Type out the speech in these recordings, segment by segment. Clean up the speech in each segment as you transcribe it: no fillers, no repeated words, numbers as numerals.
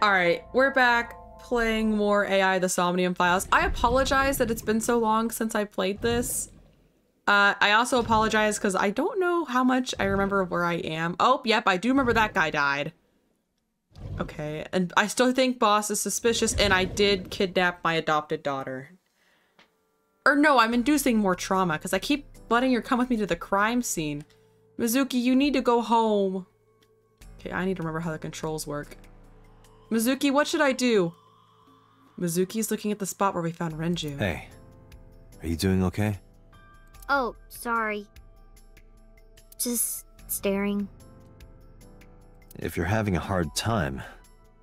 Alright, we're back playing more AI the Somnium Files. I apologize that it's been so long since I played this. I also apologize because I don't know how much I remember where I am. Oh, yep, I do remember that guy died. Okay, and I still think Boss is suspicious, and I did kidnap my adopted daughter. Or no, I'm inducing more trauma because I keep letting her come with me to the crime scene. Mizuki, you need to go home. Okay, I need to remember how the controls work. Mizuki, what should I do? Mizuki's looking at the spot where we found Renju. Hey, are you doing okay? Oh, sorry. Just staring. If you're having a hard time,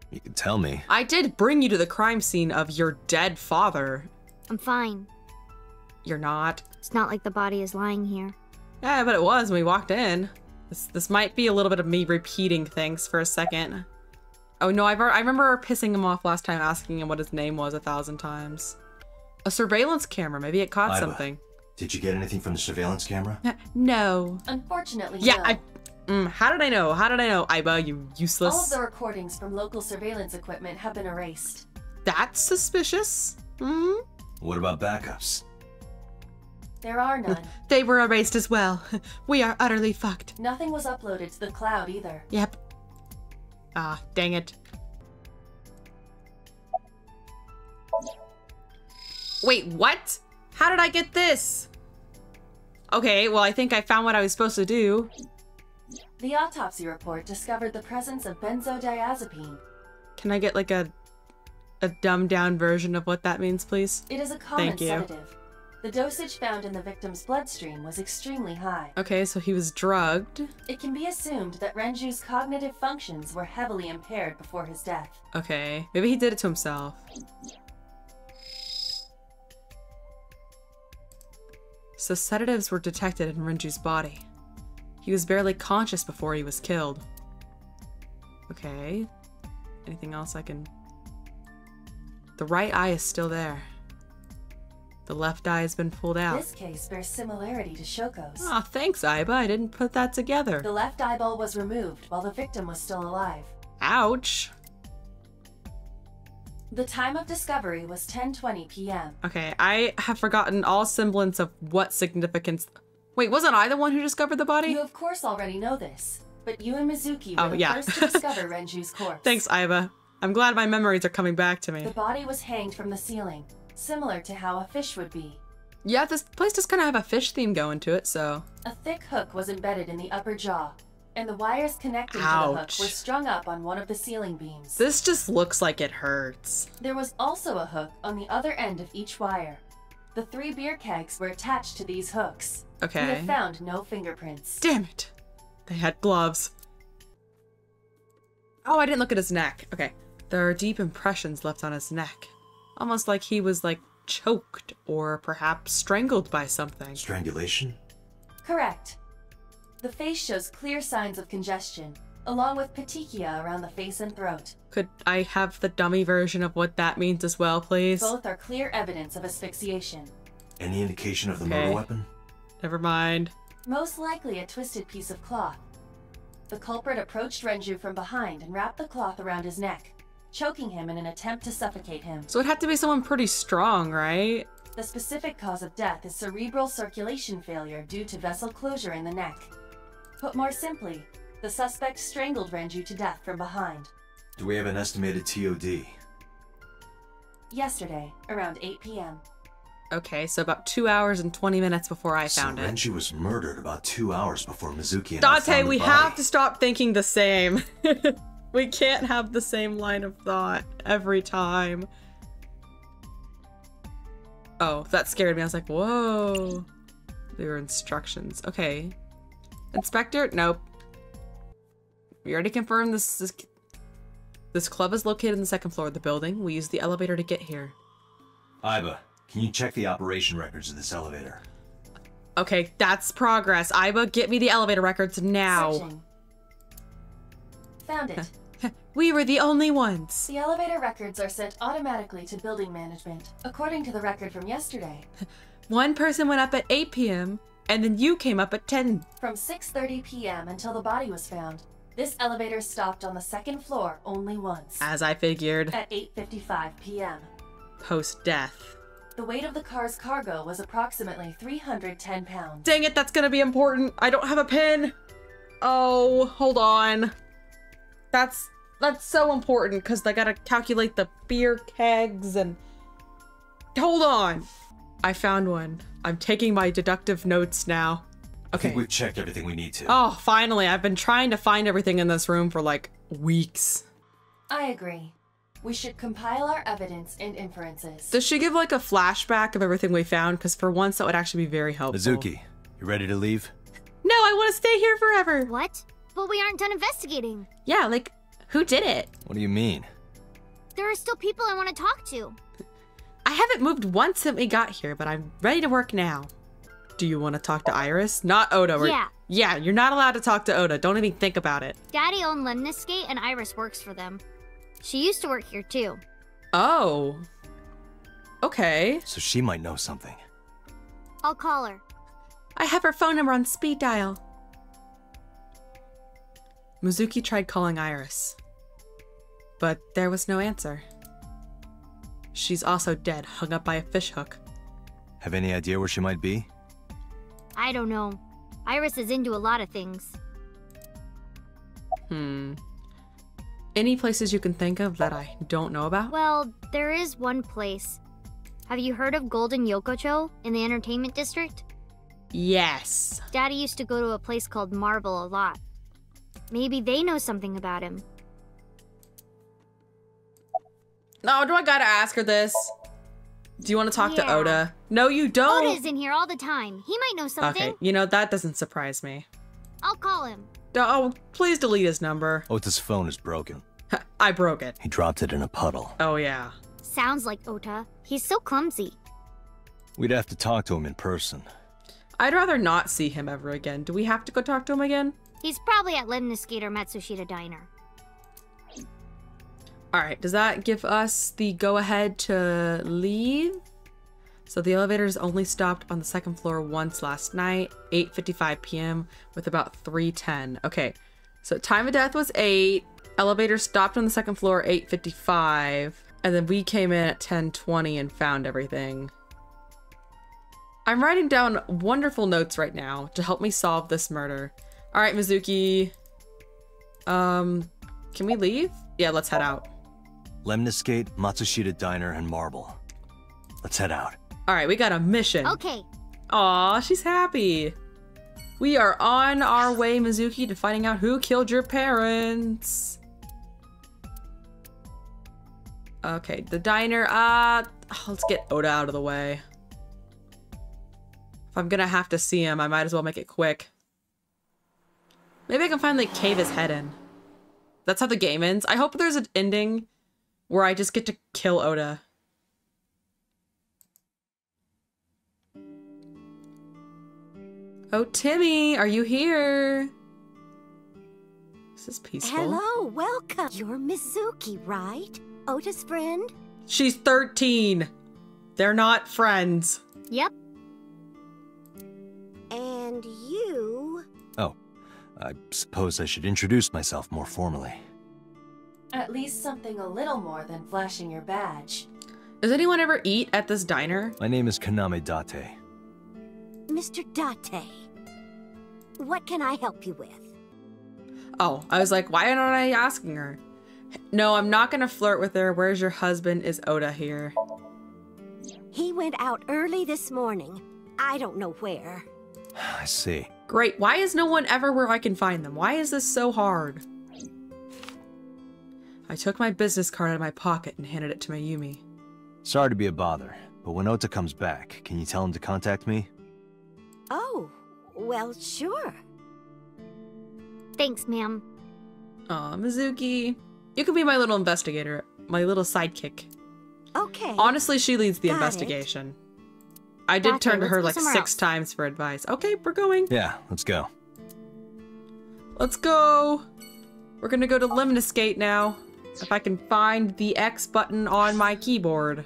you can tell me. I did bring you to the crime scene of your dead father. I'm fine. You're not. It's not like the body is lying here. Yeah, but it was when we walked in. This might be a little bit of me repeating things for a second. Oh no, I remember pissing him off last time, asking him what his name was 1,000 times. A surveillance camera, maybe it caught something. Did you get anything from the surveillance camera? No. Unfortunately, yeah, no. How did I know? How did I know? Aiba, you useless. All of the recordings from local surveillance equipment have been erased. That's suspicious. Hmm? What about backups? There are none. They were erased as well. We are utterly fucked. Nothing was uploaded to the cloud either. Yep. Ah, dang it. Wait, what? How did I get this? Okay, well, I think I found what I was supposed to do. The autopsy report discovered the presence of benzodiazepine. Can I get like a dumbed down version of what that means, please? It is a common Thank you. sedative. The dosage found in the victim's bloodstream was extremely high. Okay, so he was drugged. It can be assumed that Renju's cognitive functions were heavily impaired before his death. Okay, maybe he did it to himself. So sedatives were detected in Renju's body. He was barely conscious before he was killed. Okay. Anything else I can... The right eye is still there. The left eye has been pulled out. This case bears similarity to Shoko's. Aw, thanks, Aiba. I didn't put that together. The left eyeball was removed while the victim was still alive. Ouch. The time of discovery was 10:20 p.m. Okay, I have forgotten all semblance of what significance... Wait, wasn't I the one who discovered the body? You of course already know this, but you and Mizuki were the first to discover Renju's corpse. Thanks, Aiba. I'm glad my memories are coming back to me. The body was hanged from the ceiling, similar to how a fish would be. Yeah, this place does kind of have a fish theme going to it, so... A thick hook was embedded in the upper jaw, and the wires connecting to the hook were strung up on one of the ceiling beams. This just looks like it hurts. There was also a hook on the other end of each wire. The 3 beer kegs were attached to these hooks. Okay. We have found no fingerprints. Damn it. They had gloves. Oh, I didn't look at his neck. Okay. There are deep impressions left on his neck. Almost like he was, like, choked or perhaps strangled by something. Strangulation? Correct. The face shows clear signs of congestion, along with petechia around the face and throat. Could I have the dummy version of what that means as well, please? Both are clear evidence of asphyxiation. Any indication of the murder weapon? Never mind. Most likely a twisted piece of cloth. The culprit approached Renju from behind and wrapped the cloth around his neck, choking him in an attempt to suffocate him. So it had to be someone pretty strong, right? The specific cause of death is cerebral circulation failure due to vessel closure in the neck. Put more simply, the suspect strangled Renju to death from behind. Do we have an estimated TOD? Yesterday, around 8 p.m. Okay, so about 2 hours and 20 minutes before I found it. Renju was murdered about 2 hours before Mizuki and I Date, found the we body. have to stop thinking the same. We can't have the same line of thought every time. Oh, that scared me. I was like, whoa. There were instructions. Okay. Inspector? Nope. We already confirmed this club is located on the 2nd floor of the building. We use the elevator to get here. Aiba, can you check the operation records of this elevator? Okay, that's progress. Aiba, get me the elevator records now. Searching. Found it. We were the only ones. The elevator records are sent automatically to building management, according to the record from yesterday. One person went up at 8 p.m. and then you came up at 10. From 6:30 p.m. until the body was found, This elevator stopped on the second floor only once. As I figured. At 8:55 p.m. Post-death. The weight of the car's cargo was approximately 310 pounds. Dang it, that's gonna be important. I don't have a pin. Oh, hold on. That's so important because I gotta calculate the beer kegs and... Hold on. I found one. I'm taking my deductive notes now. I think Okay. we've checked everything we need to. Oh, finally. I've been trying to find everything in this room for like weeks. I agree. We should compile our evidence and inferences. Does she give like a flashback of everything we found? Because for once that would actually be very helpful. Mizuki, you ready to leave? No, I want to stay here forever. What? But we aren't done investigating. Yeah, like, who did it? What do you mean? There are still people I want to talk to. I haven't moved once since we got here, but I'm ready to work now. Do you want to talk to Iris? Not Oda. Yeah. Yeah, you're not allowed to talk to Oda. Don't even think about it. Daddy owned Lemniscate and Iris works for them. She used to work here too. Oh. Okay. So she might know something. I'll call her. I have her phone number on speed dial. Mizuki tried calling Iris, but there was no answer. She's also dead, hung up by a fishhook. Have any idea where she might be? I don't know. Iris is into a lot of things. Any places you can think of that I don't know about? Well, there is one place. Have you heard of Golden Yokocho in the entertainment district? Yes. Daddy used to go to a place called Marble a lot. Maybe they know something about him. No, do I gotta ask her this? Do you want to talk to Yeah. Oda? No, you don't. Oda's in here all the time. He might know something. Okay, you know, that doesn't surprise me. I'll call him. Oh, please delete his number. Ota's phone is broken. I broke it. He dropped it in a puddle. Oh, yeah. Sounds like Ota. He's so clumsy. We'd have to talk to him in person. I'd rather not see him ever again. Do we have to go talk to him again? He's probably at Lemniscate or Matsushita Diner. Alright, does that give us the go-ahead to leave? So the elevators only stopped on the second floor once last night, 8:55 p.m. with about 3:10. Okay, so time of death was 8. Elevator stopped on the second floor, 8:55. And then we came in at 10:20 and found everything. I'm writing down wonderful notes right now to help me solve this murder. Alright, Mizuki. Can we leave? Yeah, let's head out. Lemniscate, Matsushita Diner, and Marble. Let's head out. Alright, we got a mission. Okay. Aw, she's happy. We are on our way, Mizuki, to finding out who killed your parents. Okay, the diner. Let's get Oda out of the way. If I'm gonna have to see him, I might as well make it quick. Maybe I can finally cave his head in. That's how the game ends. I hope there's an ending where I just get to kill Oda. Oh, Timmy, are you here? This is peaceful. Hello, welcome. You're Mizuki, right? Ota's friend? She's 13. They're not friends. Yep. And you? Oh, I suppose I should introduce myself more formally. At least something a little more than flashing your badge. Does anyone ever eat at this diner? My name is Kaname Date. Mr. Date. What can I help you with? Oh, I was like, why aren't I asking her? No, I'm not gonna flirt with her. Where's your husband? Is Oda here? He went out early this morning. I don't know where. I see. Great. Why is no one ever where I can find them? Why is this so hard? I took my business card out of my pocket and handed it to Mayumi. Sorry to be a bother, but when Ota comes back, can you tell him to contact me? Oh, well, sure. Thanks, ma'am. Aw, Mizuki. You can be my little investigator, my little sidekick. Okay. Honestly, she leads the Got it. investigation. I did Gotcha, turn to let's her go like somewhere 6 else. times for advice. Okay, we're going. Yeah, let's go. Let's go. We're gonna go to Lemniscate now. If I can find the X button on my keyboard.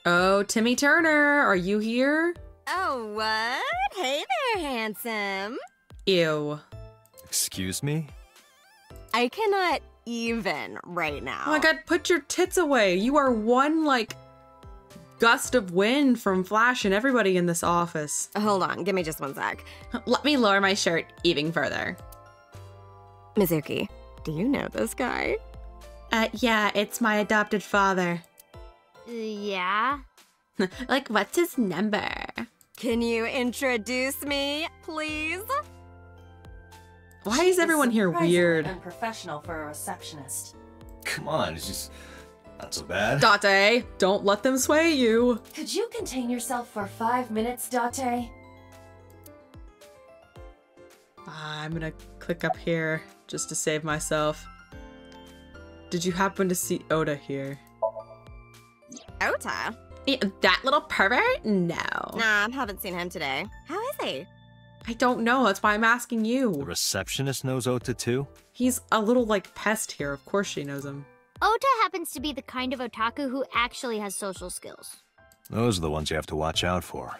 Oh, Timmy Turner, are you here? Oh, what? Hey there, handsome. Ew. Excuse me? I cannot even right now. Oh my god, put your tits away. You are one, like, gust of wind from flashing everybody in this office. Hold on, give me just one sec. Let me lower my shirt even further. Mizuki, do you know this guy? Yeah, it's my adopted father. Yeah? Like, what's his number? Can you introduce me, please? Why is everyone here Surprisingly weird? Unprofessional for a receptionist. Come on, it's just not so bad. Date, don't let them sway you. Could you contain yourself for 5 minutes, Date? I'm gonna click up here just to save myself. Did you happen to see Oda here? Ota? That little pervert? No. Nah, haven't seen him today. How is he? I don't know, that's why I'm asking The you. receptionist knows Ota too? He's a little, like, pest here. Of course she knows him. Ota happens to be the kind of otaku who actually has social skills. Those are the ones you have to watch out for.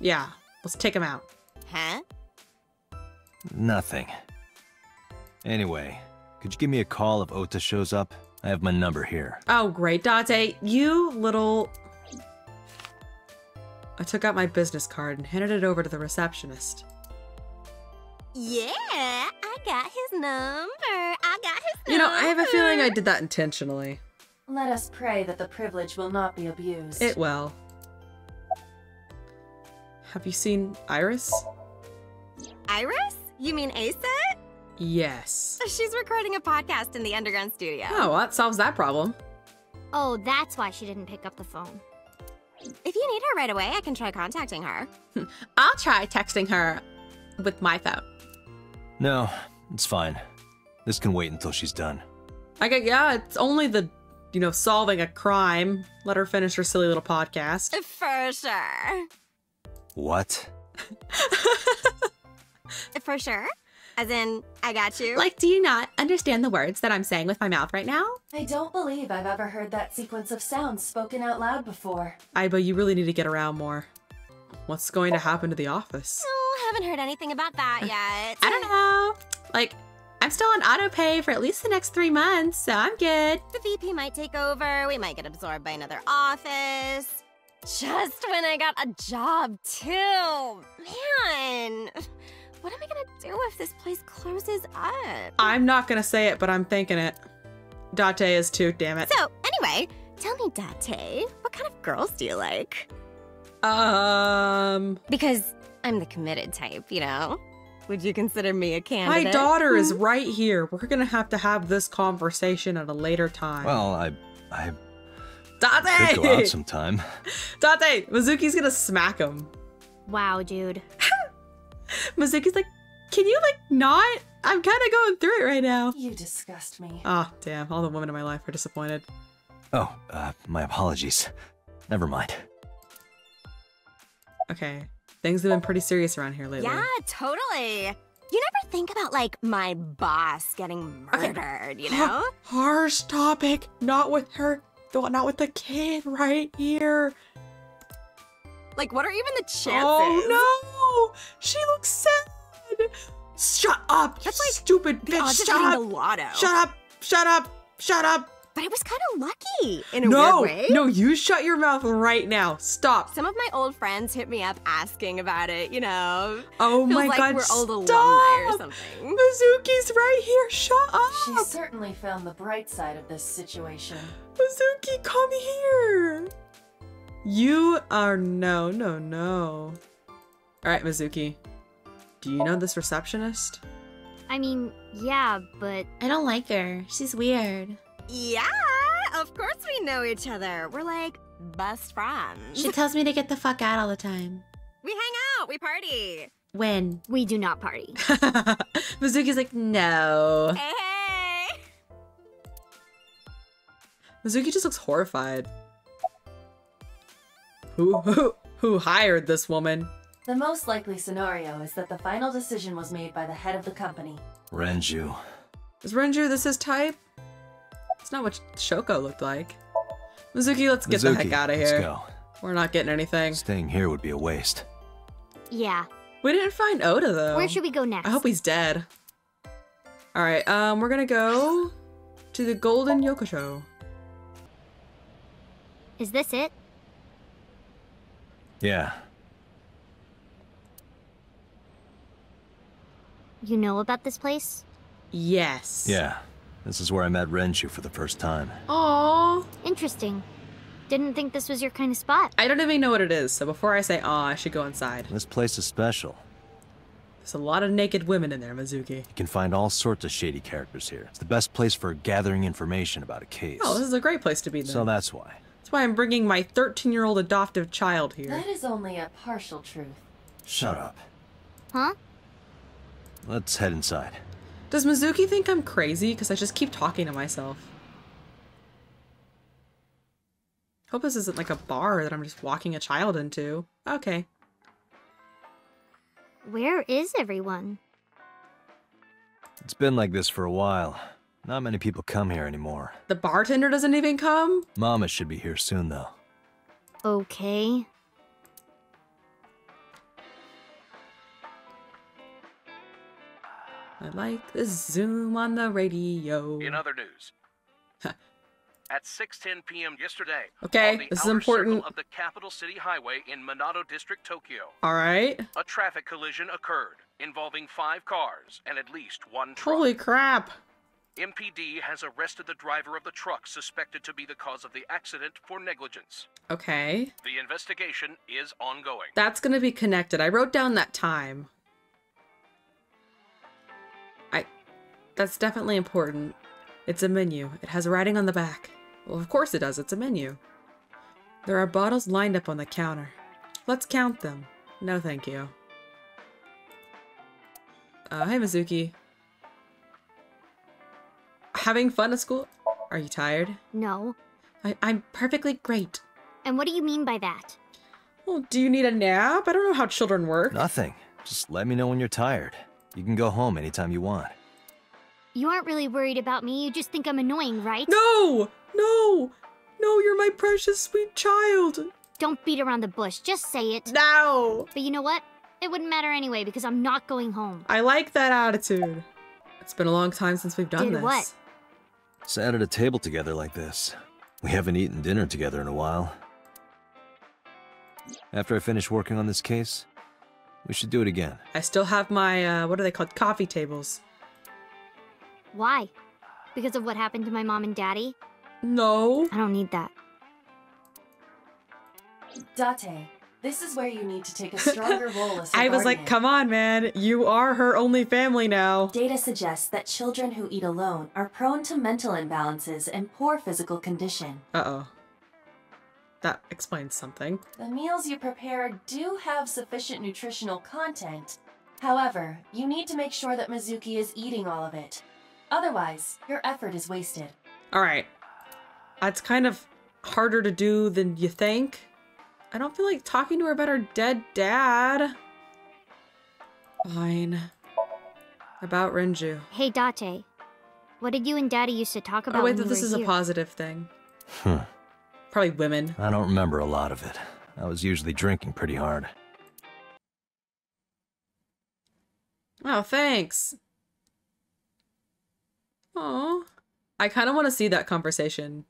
Yeah, let's take him out. Huh? Nothing. Anyway, could you give me a call if Ota shows up? I have my number here. Oh, great, Date. You little... I took out my business card and handed it over to the receptionist. Yeah, I got his number. You know, I have a feeling I did that intentionally. Let us pray that the privilege will not be abused. It will. Have you seen Iris? Iris? You mean Asa? Yes. She's recording a podcast in the underground studio. Oh, well, that solves that problem. Oh, that's why she didn't pick up the phone. If you need her right away, I can try contacting her. I'll try texting her with my phone. No, it's fine. This can wait until she's done. Yeah, it's only the, solving a crime. Let her finish her silly little podcast. For sure. What? For sure? As in, I got you? Like, do you not understand the words that I'm saying with my mouth right now? I don't believe I've ever heard that sequence of sounds spoken out loud before. Aiba, you really need to get around more. What's going to happen to the office? Oh, haven't heard anything about that yet. I don't know. Like, I'm still on auto pay for at least the next 3 months, so I'm good. The VP might take over. We might get absorbed by another office. Just when I got a job, too. Man. What am I gonna do if this place closes up? I'm not gonna say it, but I'm thinking it. Date is too, damn it. So, anyway, tell me, Date, what kind of girls do you like? Because I'm the committed type, you know? Would you consider me a candidate? My daughter is right here. We're gonna have to have this conversation at a later time. Well, I Date! could go out sometime. Date! Mizuki's gonna smack him. Wow, dude. Mizuki's like, can you, not? I'm kind of going through it right now. You disgust me. Oh, damn. All the women in my life are disappointed. Oh, my apologies. Never mind. Okay. Things have been pretty serious around here lately. Yeah, totally. You never think about, my boss getting murdered, you know? Harsh topic. Not with her. Not with the kid right here. What are even the chances? Oh, no. She looks sad. Shut up, That's stupid the bitch. odds of Shut winning up. the lotto. Shut up. Shut up. Shut up. But it was kind of lucky in a weird way. No, you shut your mouth right now. Stop. Some of my old friends hit me up asking about it, you know. Oh Feels my like god, we're old stop. alumni or something. Mizuki's right here. Shut up. She certainly found the bright side of this situation. Mizuki, come here. You are no. All right, Mizuki. Do you know this receptionist? I mean, yeah, but I don't like her. She's weird. Yeah, of course we know each other. We're best friends. She tells me to get the fuck out all the time. We hang out, we party. When? we do not party. Mizuki's like, no. Hey. Mizuki just looks horrified. Who hired this woman? The most likely scenario is that the final decision was made by the head of the company. Renju. Is Renju this his type? It's not what Shoko looked like. Mizuki, let's get the heck out of here. Let's go. We're not getting anything. Staying here would be a waste. Yeah. We didn't find Oda, though. Where should we go next? I hope he's dead. Alright, we're gonna go to the Golden Yokocho. Is this it? Yeah. You know about this place? Yes. Yeah. This is where I met Renshu for the first time. Aww. Interesting. Didn't think this was your kind of spot. I don't even know what it is, so before I say aw, I should go inside. This place is special. There's a lot of naked women in there, Mizuki. You can find all sorts of shady characters here. It's the best place for gathering information about a case. Oh, this is a great place to be then. So that's why. That's why I'm bringing my 13-year-old adoptive child here. That is only a partial truth. Shut up. Huh? Let's head inside. Does Mizuki think I'm crazy? Because I just keep talking to myself. Hope this isn't like a bar that I'm just walking a child into. Okay. Where is everyone? It's been like this for a while. Not many people come here anymore. The bartender doesn't even come? Mama should be here soon, though. Okay. I like the zoom on the radio. In other news, at 6:10 p.m. yesterday, Okay, on the this is outer important. circle of the capital city highway in Minato District, Tokyo, Alright. a traffic collision occurred involving 5 cars and at least 1 truck. Holy crap. MPD has arrested the driver of the truck suspected to be the cause of the accident for negligence. Okay. The investigation is ongoing. That's gonna be connected. I wrote down that time. That's definitely important. It's a menu. It has writing on the back. Well, of course it does. It's a menu. There are bottles lined up on the counter. Let's count them. No, thank you. Hey, Mizuki. Having fun at school? Are you tired? No. I'm perfectly great. And what do you mean by that? Well, do you need a nap? I don't know how children work. Nothing. Just let me know when you're tired. You can go home anytime you want. You aren't really worried about me, you just think I'm annoying, right? No! No! No, you're my precious sweet child! Don't beat around the bush, just say it. No! But you know what? It wouldn't matter anyway because I'm not going home. I like that attitude. It's been a long time since we've done Did this. what? Sat at a table together like this. We haven't eaten dinner together in a while. After I finish working on this case, we should do it again. I still have my, what are they called? Coffee tables. Why? Because of what happened to my mom and daddy? No. I don't need that. Date, this is where you need to take a stronger role as her I was like, guardian. come on, man. You are her only family now. Data suggests that children who eat alone are prone to mental imbalances and poor physical condition. Uh-oh. That explains something. The meals you prepare do have sufficient nutritional content. However, you need to make sure that Mizuki is eating all of it. Otherwise, your effort is wasted. Alright. That's kind of harder to do than you think. I don't feel like talking to her about her dead dad. Fine. About Renju. Hey, Date. What did you and Daddy used to talk about Oh, wait, when you this were is a here? positive thing. Probably women. I don't remember a lot of it. I was usually drinking pretty hard. Oh, thanks. Oh, I kind of want to see that conversation.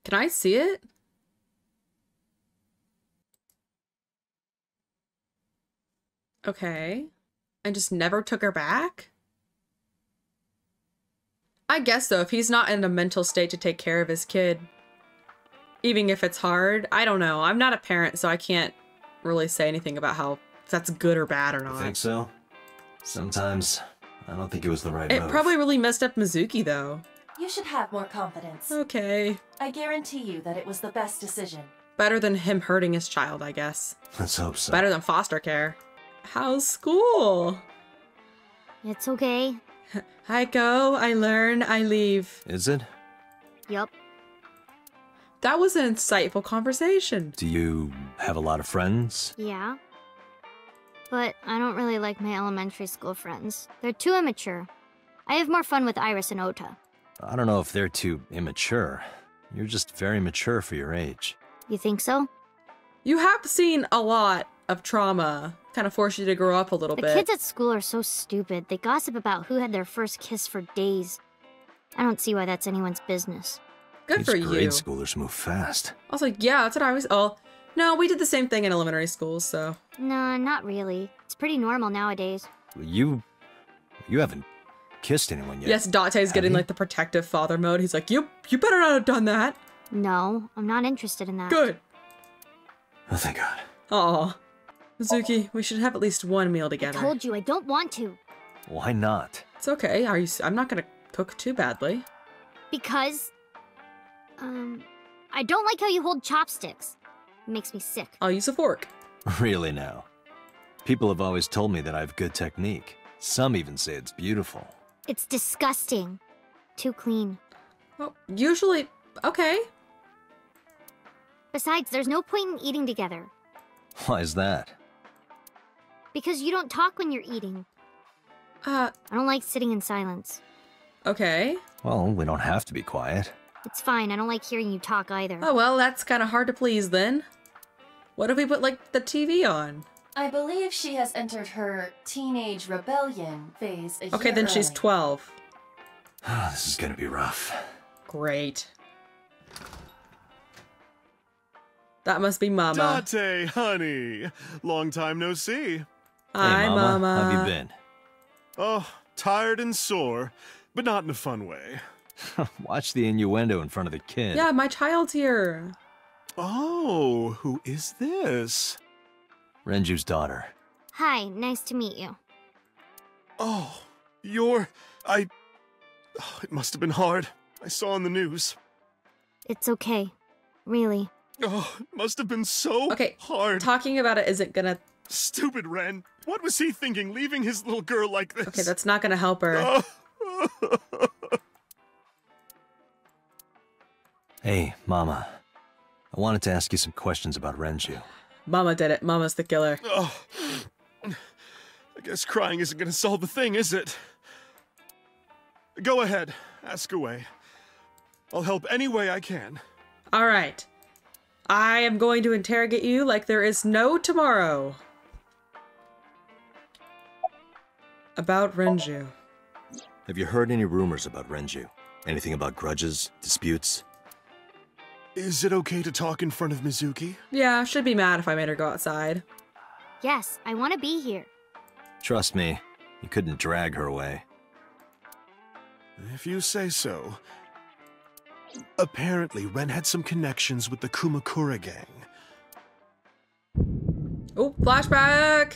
Can I see it? Okay. And just never took her back? I guess though, if he's not in a mental state to take care of his kid, even if it's hard, I don't know. I'm not a parent, so I can't really say anything about how if that's good or bad or You not. think so? Sometimes, I don't think it was the right It move. probably really messed up Mizuki though. You should have more confidence. Okay. I guarantee you that it was the best decision. Better than him hurting his child, I guess. Let's hope so. Better than foster care. How's school? It's okay. I go, I learn, I leave. Is it? Yup. That was an insightful conversation. Do you have a lot of friends? Yeah. But I don't really like my elementary school friends. They're too immature. I have more fun with Iris and Ota. I don't know if they're too immature. You're just very mature for your age. You think so? You have seen a lot of trauma. kind of force you to grow up a little The bit. kids at school are so stupid. They gossip about who had their first kiss for days. I don't see why that's anyone's business. Good for These grade you. schoolers move fast. I was like, yeah, that's what I was. Oh, no, we did the same thing in elementary schools, so. Nah, not really. It's pretty normal nowadays. You haven't kissed anyone yet. Yes, Date's getting you? like the protective father mode. He's like, you better not have done that. No, I'm not interested in that. Good. Oh, thank God. Aw. Mizuki, we should have at least one meal I together. told you I don't want to. Why not? It's okay. I'm not gonna cook too badly. Because, I don't like how you hold chopsticks. It makes me sick. I'll use a fork. Really now? People have always told me that I have good technique. Some even say it's beautiful. It's disgusting. Too clean. Well, usually, okay. Besides, there's no point in eating together. Why is that? Because you don't talk when you're eating. Uh, I don't like sitting in silence. okay. Well, we don't have to be quiet. It's fine, I don't like hearing you talk either. Oh, well, that's kind of hard to please then. What if we put, like, the TV on? I believe she has entered her teenage rebellion phase a Okay, year then she's early. 12. This is gonna be rough. Great. That must be Mama. Date, honey. Long time no see. Hi, Hey, Mama. How have you been? Oh, tired and sore, but not in a fun way. Watch the innuendo in front of the kid. Yeah, my child's here. Oh, who is this? Renju's daughter. Hi, nice to meet you. Oh, oh, it must have been hard. I saw on the news. It's okay. Really. Oh, it must have been so Okay, hard. talking about it isn't gonna... Stupid Ren. What was he thinking, leaving his little girl like this? Okay, that's not gonna help her. Hey, Mama. I wanted to ask you some questions about Renju. Mama did it. Mama's the killer. Oh, I guess crying isn't gonna solve the thing, is it? Go ahead, ask away. I'll help any way I can. All right. I am going to interrogate you like there is no tomorrow. About Renju. Have you heard any rumors about Renju? Anything about grudges, disputes? Is it okay to talk in front of Mizuki? Yeah, should be mad if I made her go outside. Yes, I want to be here. Trust me, you couldn't drag her away. If you say so. Apparently, Ren had some connections with the Kumakura gang. Oh, flashback!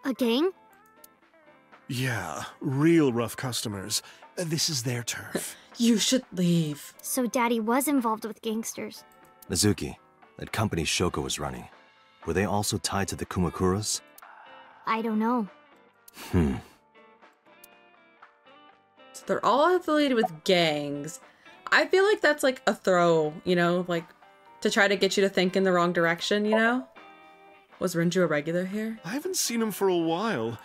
A gang? Yeah, real rough customers. This is their turf. You should leave. So Daddy was involved with gangsters. Mizuki, that company Shoko was running, were they also tied to the Kumakuras? I don't know. So they're all affiliated with gangs. I feel like that's like a throw, you know, like to try to get you to think in the wrong direction, you know? Was Renju a regular here? I haven't seen him for a while.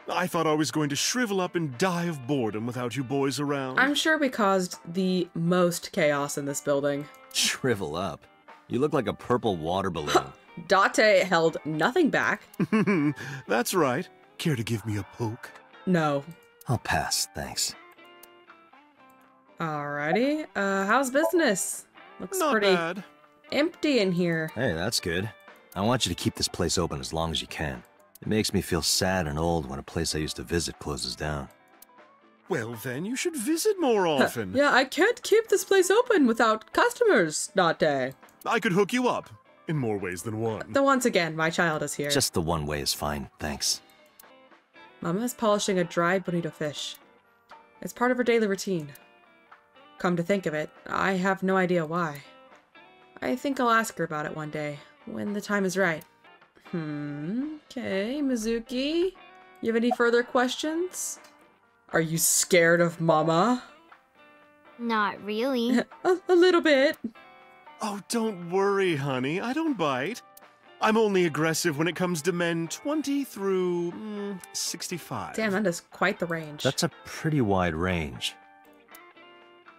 I thought I was going to shrivel up and die of boredom without you boys around. I'm sure we caused the most chaos in this building. Shrivel up. You look like a purple water balloon. Date held nothing back. That's right. Care to give me a poke? No. I'll pass, thanks. Alrighty. How's business? Looks Not pretty bad. empty in here. Hey, that's good. I want you to keep this place open as long as you can. It makes me feel sad and old when a place I used to visit closes down. Well, then you should visit more often. Yeah, I can't keep this place open without customers, Date. I could hook you up in more ways than one. Then once again, my child is here. Just the one way is fine, thanks. Mama is polishing a dried bonito fish. It's part of her daily routine. Come to think of it, I have no idea why. I think I'll ask her about it one day, when the time is right. Okay, Mizuki. You have any further questions? Are you scared of Mama? Not really. A little bit. Oh, don't worry, honey. I don't bite. I'm only aggressive when it comes to men 20 through 65. Damn, that is quite the range. That's a pretty wide range.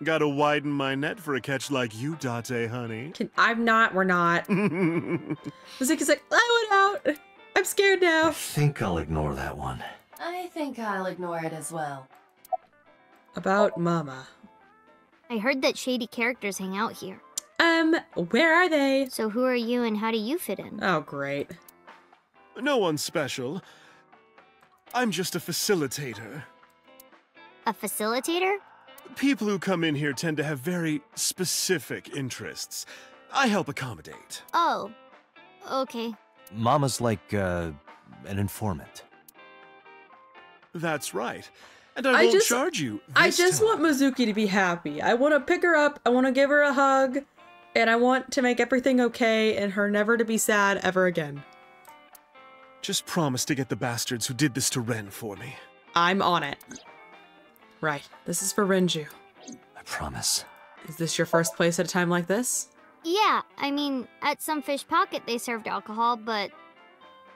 Gotta widen my net for a catch like you, Date, honey. We're not. Mizuki's like, I would out. I'm scared now. I think I'll ignore that one. I think I'll ignore it as well. About Mama. I heard that shady characters hang out here. Where are they? So who are you and how do you fit in? Oh, great. No one special. I'm just a facilitator. A facilitator? People who come in here tend to have very specific interests. I help accommodate. Oh, okay. Mama's like, an informant. That's right. And I won't charge you I this just time. want Mizuki to be happy. I want to pick her up, I want to give her a hug, and I want to make everything okay and her never to be sad ever again. Just promise to get the bastards who did this to Ren for me. I'm on it. Right, this is for Renju. I promise. Is this your first place at a time like this? Yeah, I mean, at some fish pocket they served alcohol, but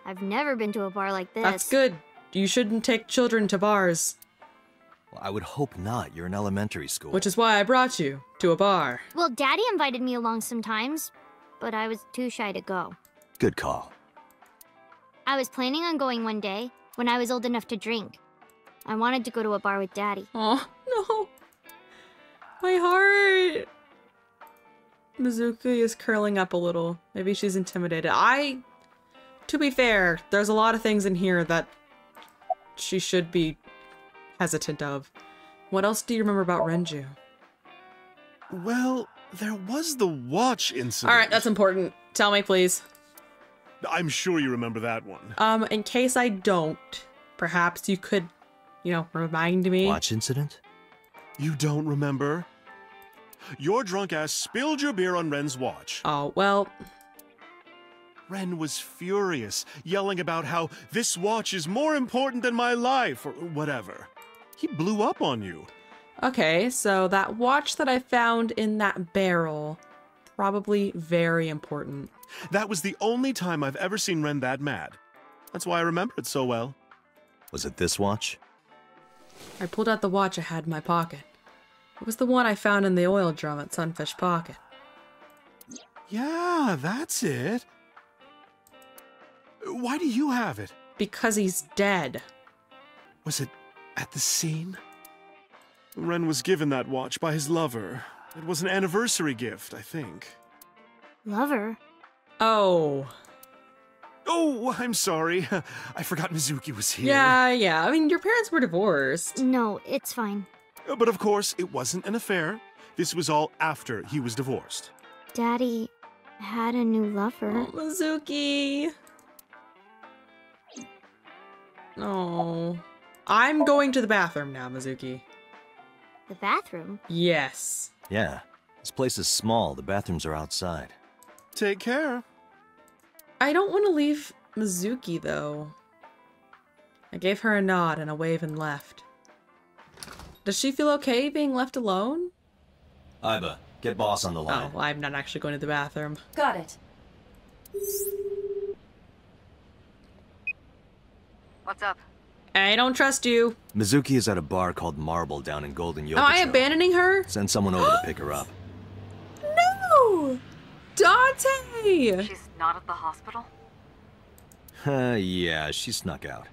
I've never been to a bar like this. That's good. You shouldn't take children to bars. Well, I would hope not. You're in elementary school. Which is why I brought you to a bar. Well, Daddy invited me along sometimes, but I was too shy to go. Good call. I was planning on going one day, when I was old enough to drink. I wanted to go to a bar with Daddy. Oh, no. My heart. Mizuki is curling up a little. Maybe she's intimidated. To be fair, there's a lot of things in here that she should be hesitant of. What else do you remember about Renju? Well, there was the watch incident. Alright, that's important. Tell me, please. I'm sure you remember that one. In case I don't, perhaps you could, remind me. Watch incident? You don't remember? Your drunk ass spilled your beer on Ren's watch. Oh, well. Ren was furious, yelling about how this watch is more important than my life, or whatever. He blew up on you. Okay, so that watch that I found in that barrel, probably very important. That was the only time I've ever seen Ren that mad. That's why I remember it so well. Was it this watch? I pulled out the watch I had in my pocket. It was the one I found in the oil drum at Sunfish Pocket. Yeah, that's it. Why do you have it? Because he's dead. Was it at the scene? Ren was given that watch by his lover. It was an anniversary gift, I think. Lover? Oh. Oh, I'm sorry. I forgot Mizuki was here. Yeah. I mean, your parents were divorced. No, it's fine. But of course, it wasn't an affair. This was all after he was divorced. Daddy had a new lover. Oh, Mizuki. Oh. I'm going to the bathroom now, Mizuki. The bathroom? Yes. Yeah. This place is small. The bathrooms are outside. Take care. I don't want to leave Mizuki, though. I gave her a nod and a wave and left. Does she feel okay being left alone? Iba, get boss on the line. Oh, I'm not actually going to the bathroom. Got it. What's up? I don't trust you. Mizuki is at a bar called Marble down in Golden Yokocho. Am I abandoning her? Send someone over to pick her up. No! Dante! She's not at the hospital? Yeah, she snuck out.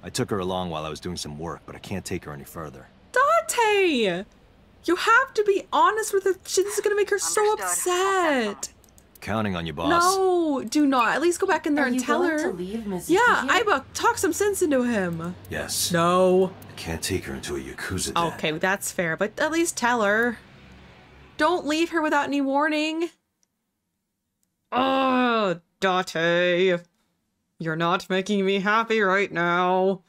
I took her along while I was doing some work, but I can't take her any further. Dante! You have to be honest with her. This is gonna make her so Understood. I'll send upset. Counting on you, boss. No, do not. At least go back in there Are and you tell going her. to leave Mizuki Yeah, here? Iba, talk some sense into him. Yes. No. I can't take her into a Yakuza den. Okay, that's fair, but at least tell her. Don't leave her without any warning. Oh, Dante. You're not making me happy right now.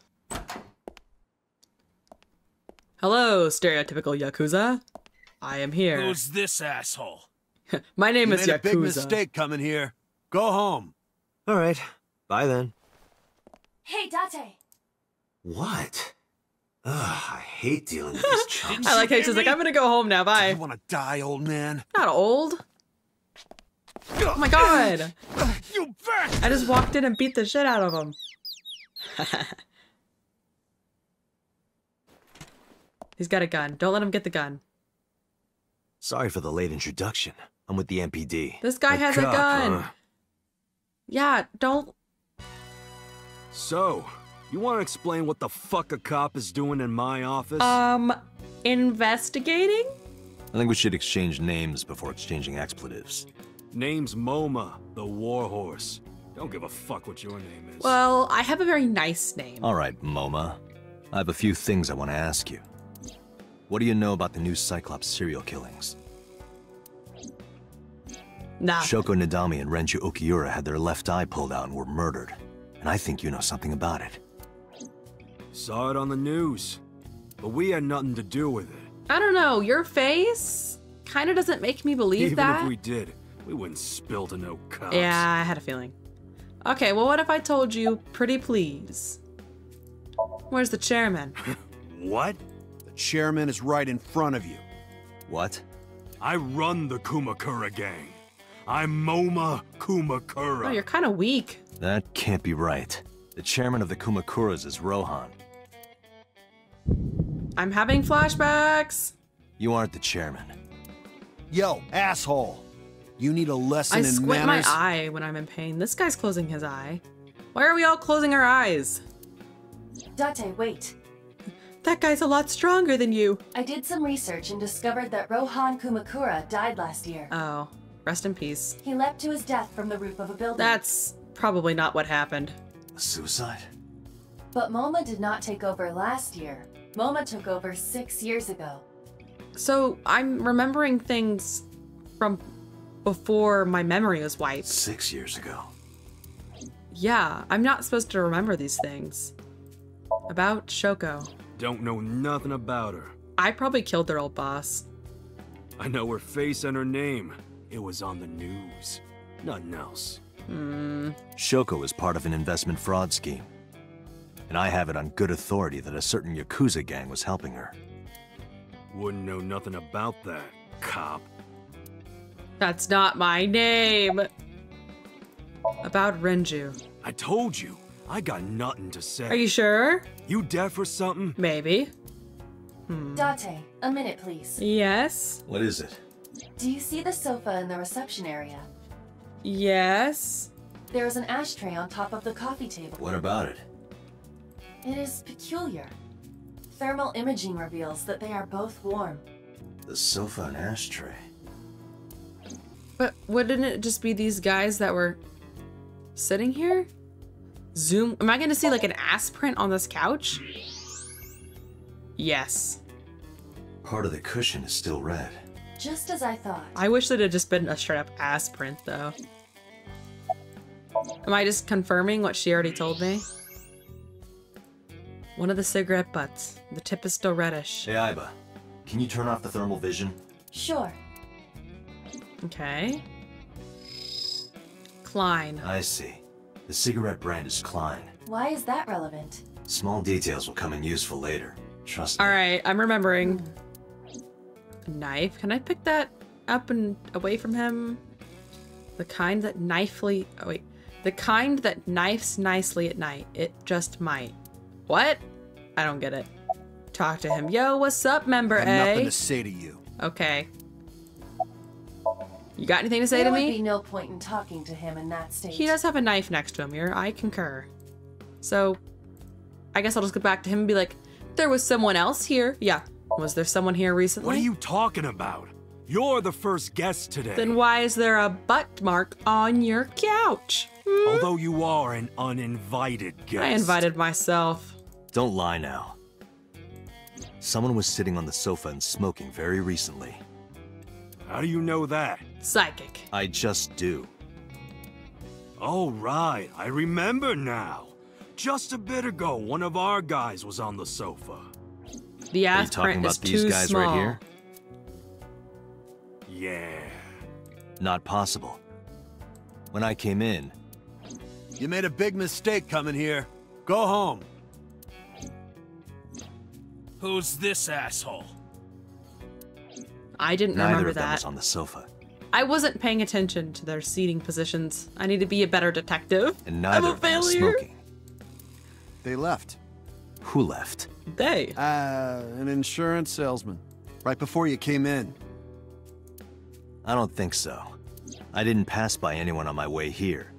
Hello, stereotypical Yakuza. I am here. Who's this asshole? My name You is made a Yakuza. big mistake coming here. Go home. All right. Bye then. Hey, Date. What? Ugh, I hate dealing with these chumps. I like how she's like, I'm gonna go home now, bye. You want to die, old man? Not old. Oh my god! You bet! I just walked in and beat the shit out of him. He's got a gun. Don't let him get the gun. Sorry for the late introduction. I'm with the MPD. This guy has a cop, gun. huh? Yeah, don't So, you want to explain what the fuck a cop is doing in my office? Investigating? I think we should exchange names before exchanging expletives. Name's Moma, the warhorse. Don't give a fuck what your name is. Well, I have a very nice name. All right, Moma. I have a few things I want to ask you. What do you know about the new Cyclops serial killings? Nah. Shoko Nadami and Renju Okiura had their left eye pulled out and were murdered. And I think you know something about it. Saw it on the news. But we had nothing to do with it. I don't know, your face kind of doesn't make me believe that. Even if we did, we wouldn't spill to no cops. Yeah, I had a feeling. Okay, well, what if I told you, pretty please? Where's the chairman? What? The chairman is right in front of you. What? I run the Kumakura gang. I'm Moma Kumakura. Oh, you're kind of weak. That can't be right. The chairman of the Kumakuras is Rohan. I'm having flashbacks. You aren't the chairman. Yo, asshole. You need a lesson I in squint manners? my eye when I'm in pain. This guy's closing his eye. Why are we all closing our eyes? Date, wait. That guy's a lot stronger than you. I did some research and discovered that Rohan Kumakura died last year. Oh, rest in peace. He leapt to his death from the roof of a building. That's probably not what happened. A suicide? But Moma did not take over last year. Moma took over 6 years ago. So I'm remembering things from before my memory was wiped. 6 years ago. Yeah, I'm not supposed to remember these things. About Shoko. Don't know nothing about her. I probably killed their old boss. I know her face and her name. It was on the news. Nothing else. Shoko is part of an investment fraud scheme. And I have it on good authority that a certain Yakuza gang was helping her. Wouldn't know nothing about that, cop. That's not my name. About Renju. I told you, I got nothing to say. Are you sure? You deaf or something? Maybe. Date, a minute please. Yes. What is it? Do you see the sofa in the reception area? Yes. There is an ashtray on top of the coffee table. What about it? It is peculiar. Thermal imaging reveals that they are both warm. The sofa and ashtray. But wouldn't it just be these guys that were sitting here? Zoom. Am I going to see like an ass print on this couch? Yes. Part of the cushion is still red. Just as I thought. I wish that it had just been a straight up ass print though. Am I just confirming what she already told me? One of the cigarette butts. The tip is still reddish. Hey, Aiba. Can you turn off the thermal vision? Sure. Okay. Klein. I see. The cigarette brand is Klein. Why is that relevant? Small details will come in useful later. Trust me. Alright, I'm remembering. A knife. Can I pick that up and away from him? The kind that knifely... Oh, wait. The kind that knifes nicely at night. It just might. What? I don't get it. Talk to him. Yo, what's up, member A? Nothing to say to you. Okay. You got anything to say to There would me? be no point in talking to him in that state. He does have a knife next to him. I concur. So, I guess I'll just go back to him and be like, there was someone else here. Yeah. Was there someone here recently? What are you talking about? You're the first guest today. Then why is there a butt mark on your couch? Although you are an uninvited guest. I invited myself. Don't lie now. Someone was sitting on the sofa and smoking very recently. How do you know that? Psychic. I just do. Oh, right. I remember now. Just a bit ago, one of our guys was on the sofa. The Are you ass talking print is about these too guys small. right here? Yeah. Not possible. When I came in... You made a big mistake coming here. Go home. Who's this asshole? I didn't Neither remember of them that. was on the sofa. I wasn't paying attention to their seating positions. I need to be a better detective. And neither I'm a of them was failure. smoking. They left. Who left? They. An insurance salesman. Right before you came in. I don't think so. I didn't pass by anyone on my way here.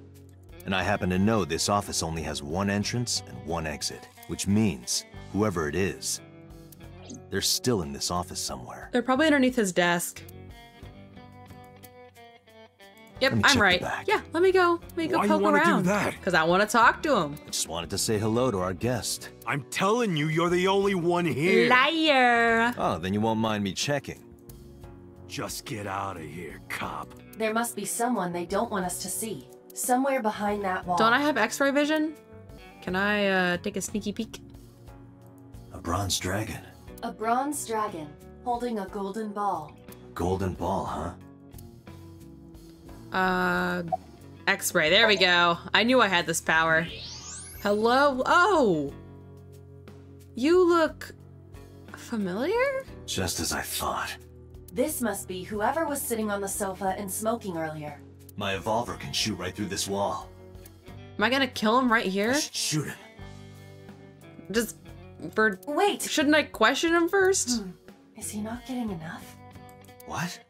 And I happen to know this office only has one entrance and one exit, which means whoever it is, they're still in this office somewhere. They're probably underneath his desk. Yep, I'm right. Yeah, let me go Why poke you wanna around. do that? Because I want to talk to him. I just wanted to say hello to our guest. I'm telling you, you're the only one here. Liar. Oh, then you won't mind me checking. Just get out of here, cop. There must be someone they don't want us to see. Somewhere behind that wall. Don't I have X-ray vision? Can I take a sneaky peek? A bronze dragon. A bronze dragon holding a golden ball. Golden ball, huh? X-ray. There we go. I knew I had this power. Hello? Oh! You look familiar? Just as I thought. This must be whoever was sitting on the sofa and smoking earlier. My evolver can shoot right through this wall. Am I gonna kill him right here? Shoot him. Just for... Wait! Shouldn't I question him first? Is he not getting enough? What?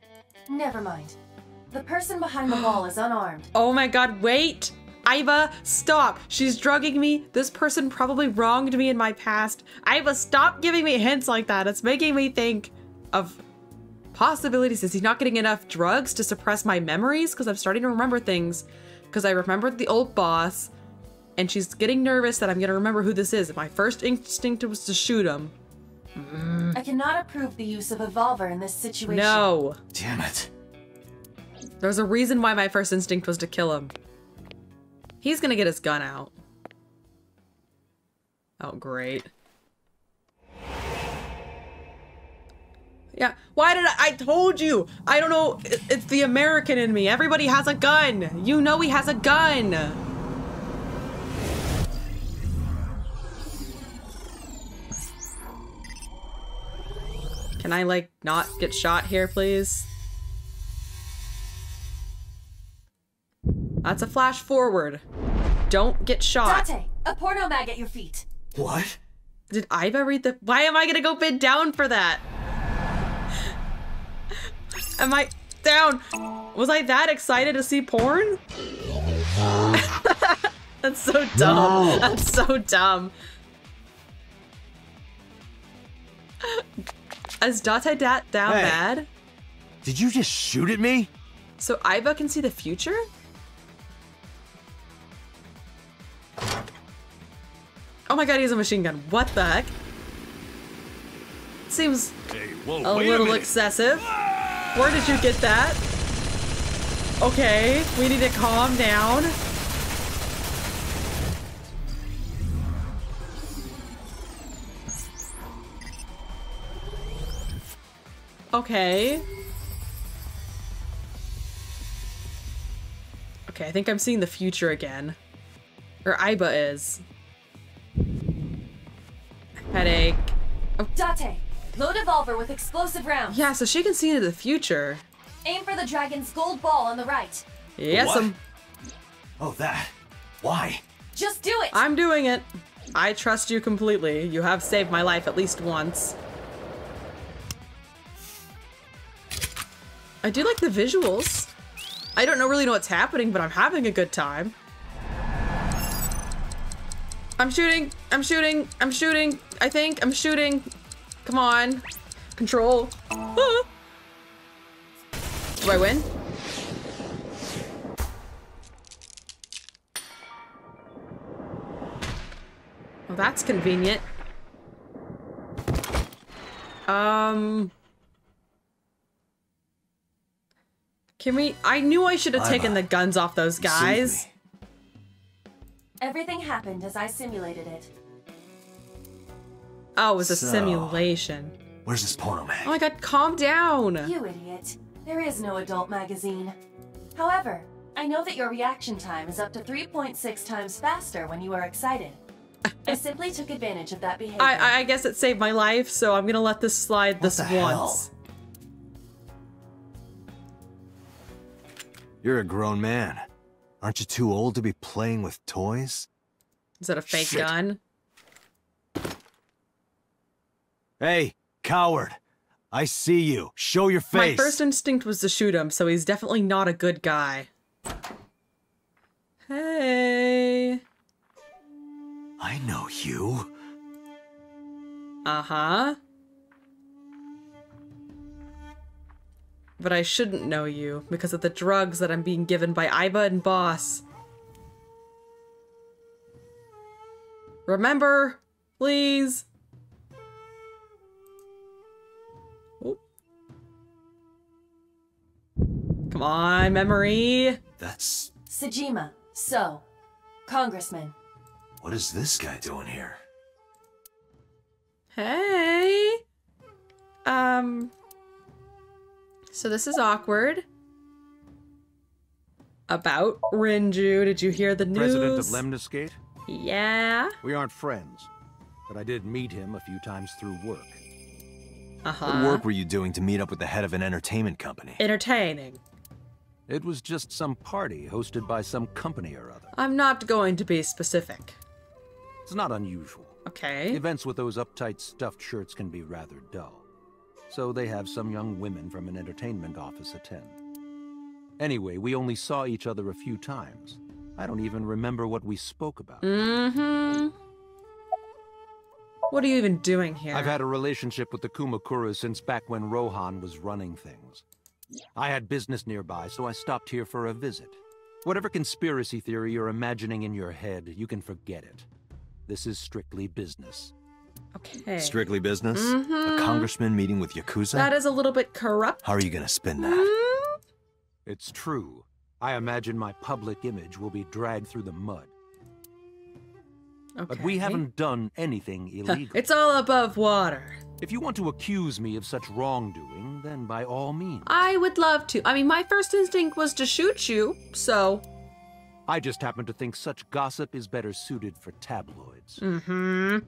Never mind. The person behind the wall is unarmed. Oh my god, wait! Iva, stop! She's drugging me. This person probably wronged me in my past. Iva, stop giving me hints like that. It's making me think of possibilities. Is he not getting enough drugs to suppress my memories? Because I'm starting to remember things. Because I remembered the old boss, and she's getting nervous that I'm going to remember who this is. My first instinct was to shoot him. I cannot approve the use of evolver in this situation. No. Damn it. There's a reason why my first instinct was to kill him. He's gonna get his gun out. Oh, great. Yeah, why did I told you! I don't know, it's the American in me. Everybody has a gun! You know he has a gun! Can I, like, not get shot here, please? That's a flash forward. Don't get shot. Date, a porno mag at your feet. What? Did Iva read the... Why am I gonna go bid down for that? Am I down? Was I that excited to see porn? That's so dumb. No. That's so dumb. Is Date down bad? Did you just shoot at me? So Iva can see the future? Oh my god, he has a machine gun. What the heck? Seems a little excessive. Where did you get that? Okay, we need to calm down. Okay. Okay, I think I'm seeing the future again. Or Iba is. Headache. Oh. Date, load evolver with explosive rounds. Yeah, so she can see into the future. Aim for the dragon's gold ball on the right. Yes, Oh, that. Why? Just do it. I'm doing it. I trust you completely. You have saved my life at least once. I do like the visuals. I don't really know what's happening, but I'm having a good time. I'm shooting. I'm shooting. I'm shooting. I think I'm shooting. Come on. Control. Ah. Do I win? Well, that's convenient. Can we? I knew I should have taken the guns off those guys. Everything happened as I simulated it. Oh, it was a simulation. Where's this porno mag? Oh my god, calm down! You idiot. There is no adult magazine. However, I know that your reaction time is up to 3.6 times faster when you are excited. I simply took advantage of that behavior. I guess it saved my life, so I'm gonna let this slide this once. You're a grown man. Aren't you too old to be playing with toys? Is that a fake gun? Hey, coward. I see you. Show your face. My first instinct was to shoot him, so he's definitely not a good guy. Hey. I know you. Uh-huh. But I shouldn't know you because of the drugs that I'm being given by Aiba and Boss. Remember, please. Oop. Come on, memory. That's... Sejima, so, Congressman. What is this guy doing here? Hey. So this is awkward. About Rinju. Did you hear the news? President of Lemniscate? Yeah. We aren't friends, but I did meet him a few times through work. Uh-huh. What work were you doing to meet up with the head of an entertainment company? Entertaining. It was just some party hosted by some company or other. I'm not going to be specific. It's not unusual. Okay. Events with those uptight stuffed shirts can be rather dull. So they have some young women from an entertainment office attend. Anyway, we only saw each other a few times. I don't even remember what we spoke about. Mm-hmm. What are you even doing here? I've had a relationship with the Kumakuras since back when Rohan was running things. I had business nearby, so I stopped here for a visit. Whatever conspiracy theory you're imagining in your head, you can forget it. This is strictly business. Okay. Strictly business? Mm-hmm. A congressman meeting with Yakuza? That is a little bit corrupt. How are you gonna spin that? It's true. I imagine my public image will be dragged through the mud. Okay. But we haven't done anything illegal. It's all above water. If you want to accuse me of such wrongdoing, then by all means. I would love to. I mean, my first instinct was to shoot you, so... I just happen to think such gossip is better suited for tabloids. Mm-hmm.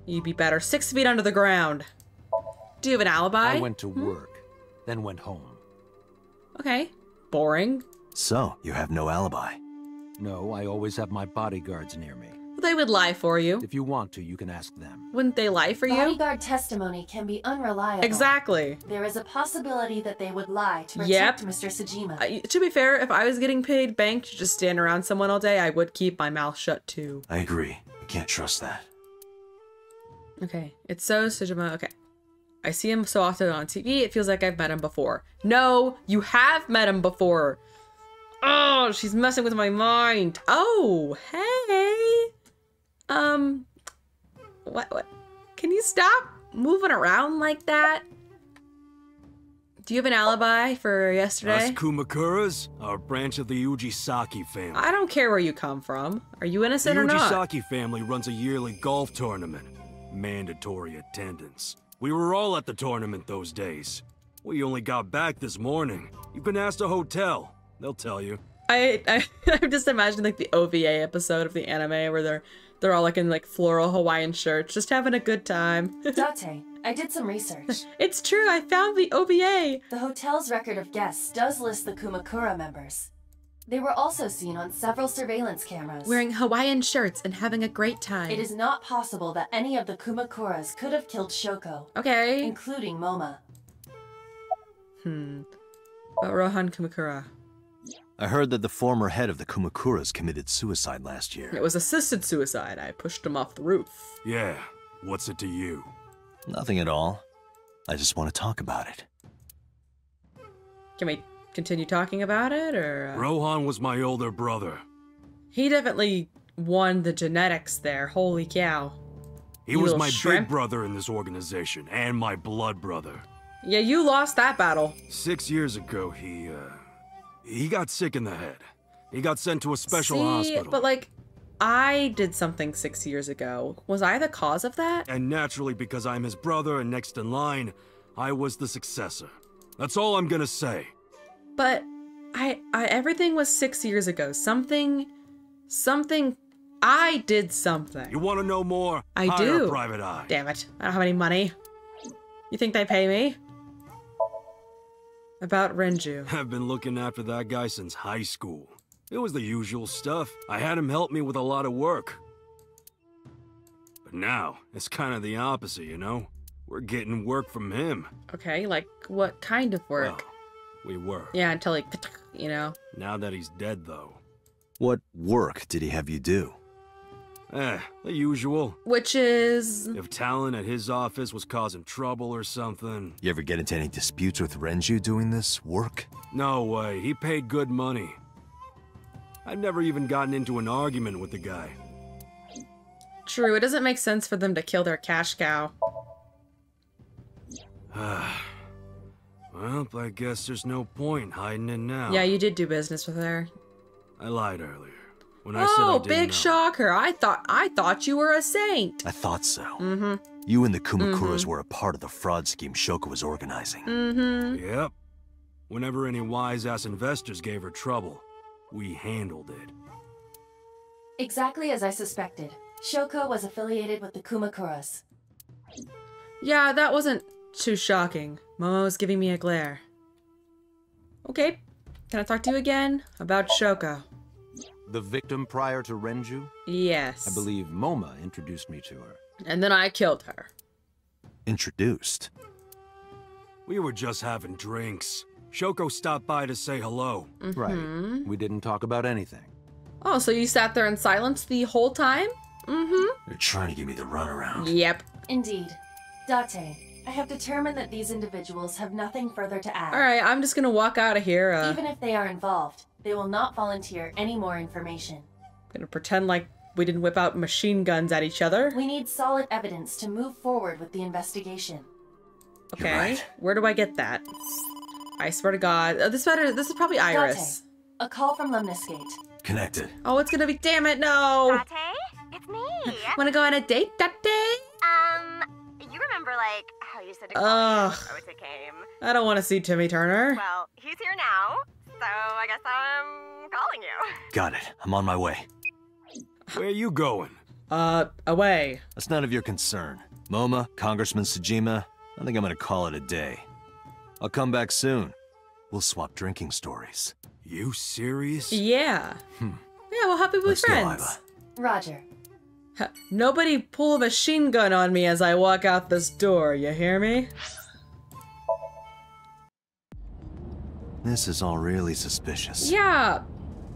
You'd be better 6 feet under the ground. Do you have an alibi? I went to work, then went home. Okay. Boring. So, you have no alibi? No, I always have my bodyguards near me. They would lie for you. If you want to, you can ask them. Wouldn't they lie for you? Bodyguard testimony can be unreliable. Exactly. There is a possibility that they would lie to protect Mr. Sejima. To be fair, if I was getting paid bank to just stand around someone all day, I would keep my mouth shut too. I agree. I can't trust that. Okay, it's so Sejima. Okay. I see him so often on TV, it feels like I've met him before. No, you have met him before. Oh, she's messing with my mind. Oh, hey. What? Can you stop moving around like that? Do you have an alibi for yesterday? Us Kumakuras, our branch of the Ujisaki family. I don't care where you come from. Are you innocent or not? The Ujisaki family runs a yearly golf tournament. Mandatory attendance. We were all at the tournament those days. We only got back this morning. You can ask the hotel. They'll tell you. I'm just imagining like the OVA episode of the anime where they're all like in like floral Hawaiian shirts, just having a good time. Date, I did some research. It's true, I found the OVA. The hotel's record of guests does list the Kumakura members. They were also seen on several surveillance cameras. Wearing Hawaiian shirts and having a great time. It is not possible that any of the Kumakuras could have killed Shoko. Okay. Including Moma. About Rohan Kumakura. I heard that the former head of the Kumakuras committed suicide last year. It was assisted suicide. I pushed him off the roof. Yeah, what's it to you? Nothing at all. I just want to talk about it. Can we continue talking about it, or...? Rohan was my older brother. He definitely won the genetics there. Holy cow. He was my big brother in this organization, and my blood brother. Yeah, you lost that battle. 6 years ago, he got sick in the head. He got sent to a special hospital. But like, I did something 6 years ago. Was I the cause of that? And naturally, because I'm his brother and next in line, I was the successor. That's all I'm gonna say. But everything was 6 years ago. Something, I did something. You want to know more? I Hire do. a private eye. Damn it. I don't have any money. You think they pay me? About Renju. I've been looking after that guy since high school. It was the usual stuff. I had him help me with a lot of work. But now, it's kind of the opposite, you know? We're getting work from him. Okay, like what kind of work? Well, we were. Yeah, until like, you know. Now that he's dead, though. What work did he have you do? The usual. Which is... If Talon at his office was causing trouble or something. You ever get into any disputes with Renju doing this work? No way, he paid good money. I've never even gotten into an argument with the guy. True, it doesn't make sense for them to kill their cash cow. Well, I guess there's no point hiding it now. Yeah, you did do business with her. I lied earlier. When I said I didn't big know. shocker. I thought you were a saint. I thought so. Mm-hmm. You and the Kumakuras were a part of the fraud scheme Shoko was organizing. Mm-hmm. Yep. Whenever any wise-ass investors gave her trouble, we handled it. Exactly as I suspected. Shoko was affiliated with the Kumakuras. Yeah, that wasn't too shocking. Momo's giving me a glare. Okay, can I talk to you again about Shoko? The victim prior to Renju? Yes. I believe Moma introduced me to her. And then I killed her. Introduced? We were just having drinks. Shoko stopped by to say hello. Mm-hmm. Right. We didn't talk about anything. Oh, so you sat there in silence the whole time? Mm-hmm. You're trying to give me the runaround. Yep. Indeed. Date, I have determined that these individuals have nothing further to add. Alright, I'm just gonna walk out of here. Even if they are involved, they will not volunteer any more information. Gonna pretend like we didn't whip out machine guns at each other. We need solid evidence to move forward with the investigation. Okay, right. Where do I get that? I swear to God. This is probably Iris. Date, a call from Lemniscate. Connected. Oh, it's gonna be, damn it, no! Date? It's me. Wanna go on a date, Date? You remember, like, how you said to call me if Ota came? I don't want to see Timmy Turner. Well, he's here now, so I guess I'm calling you. Got it. I'm on my way. Where are you going? Away. That's none of your concern. Moma, Congressman Tsujima, I think I'm gonna call it a day. I'll come back soon. We'll swap drinking stories. You serious? Yeah. Yeah, we'll happy be Let's friends. go, Iva. Roger. Nobody pull a machine gun on me as I walk out this door, you hear me? This is all really suspicious. Yeah,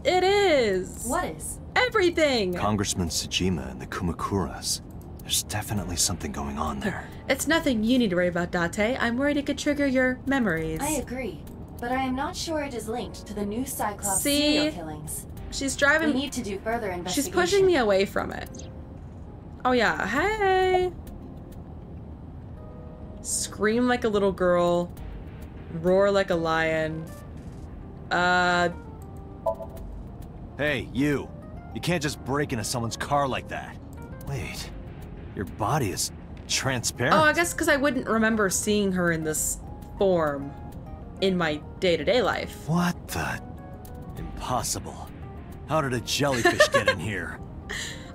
it is. What is? Everything. Congressman Tsujima and the Kumakuras. There's definitely something going on there. It's nothing you need to worry about, Date. I'm worried it could trigger your memories. I agree, but I am not sure it is linked to the new Cyclops See? serial killings. She's driving. We need to do further investigation. She's pushing me away from it. Oh yeah, hey. Scream like a little girl. Roar like a lion. Hey, you. You can't just break into someone's car like that. Wait. Your body is transparent. Oh, I guess because I wouldn't remember seeing her in this form in my day-to-day life. What the? Impossible. How did a jellyfish get in here?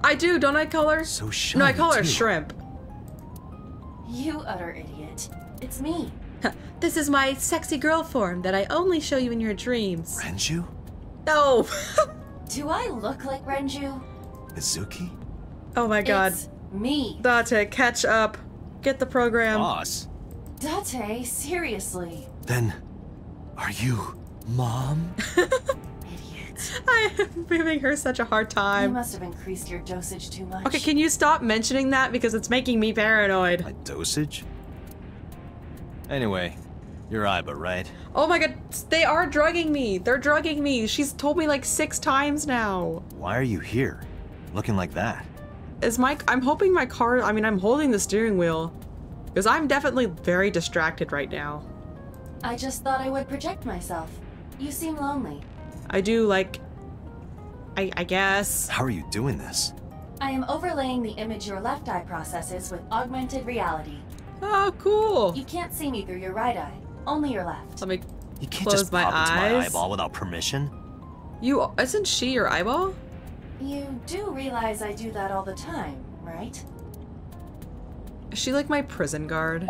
I do, don't I call her? So shiny, no, I call her too. Shrimp. You utter idiot. It's me. This is my sexy girl form that I only show you in your dreams. Renju? No. Do I look like Renju? Mizuki? Oh my God. It's me. Date, catch up. Get the program. Boss? Date, seriously. Then, are you Mom? Idiot. I am giving her such a hard You time. must have increased your dosage too much. Okay, can you stop mentioning that because it's making me paranoid? My dosage? Anyway, you're Iba, right? Oh my God, they are drugging me. They're drugging me. She's told me like 6 times now. Why are you here? Looking like that? I'm hoping my car, I'm holding the steering wheel because I'm definitely very distracted right now. I just thought I would project myself. You seem lonely. I do like, I guess. How are you doing this? I am overlaying the image your left eye processes with augmented reality. Oh, cool. You can't see me through your right eye, only your left. Let me You can't close just my pop into my eyes. eyeball without permission. Isn't she your eyeball? You do realize I do that all the time, right? Is she like my prison guard?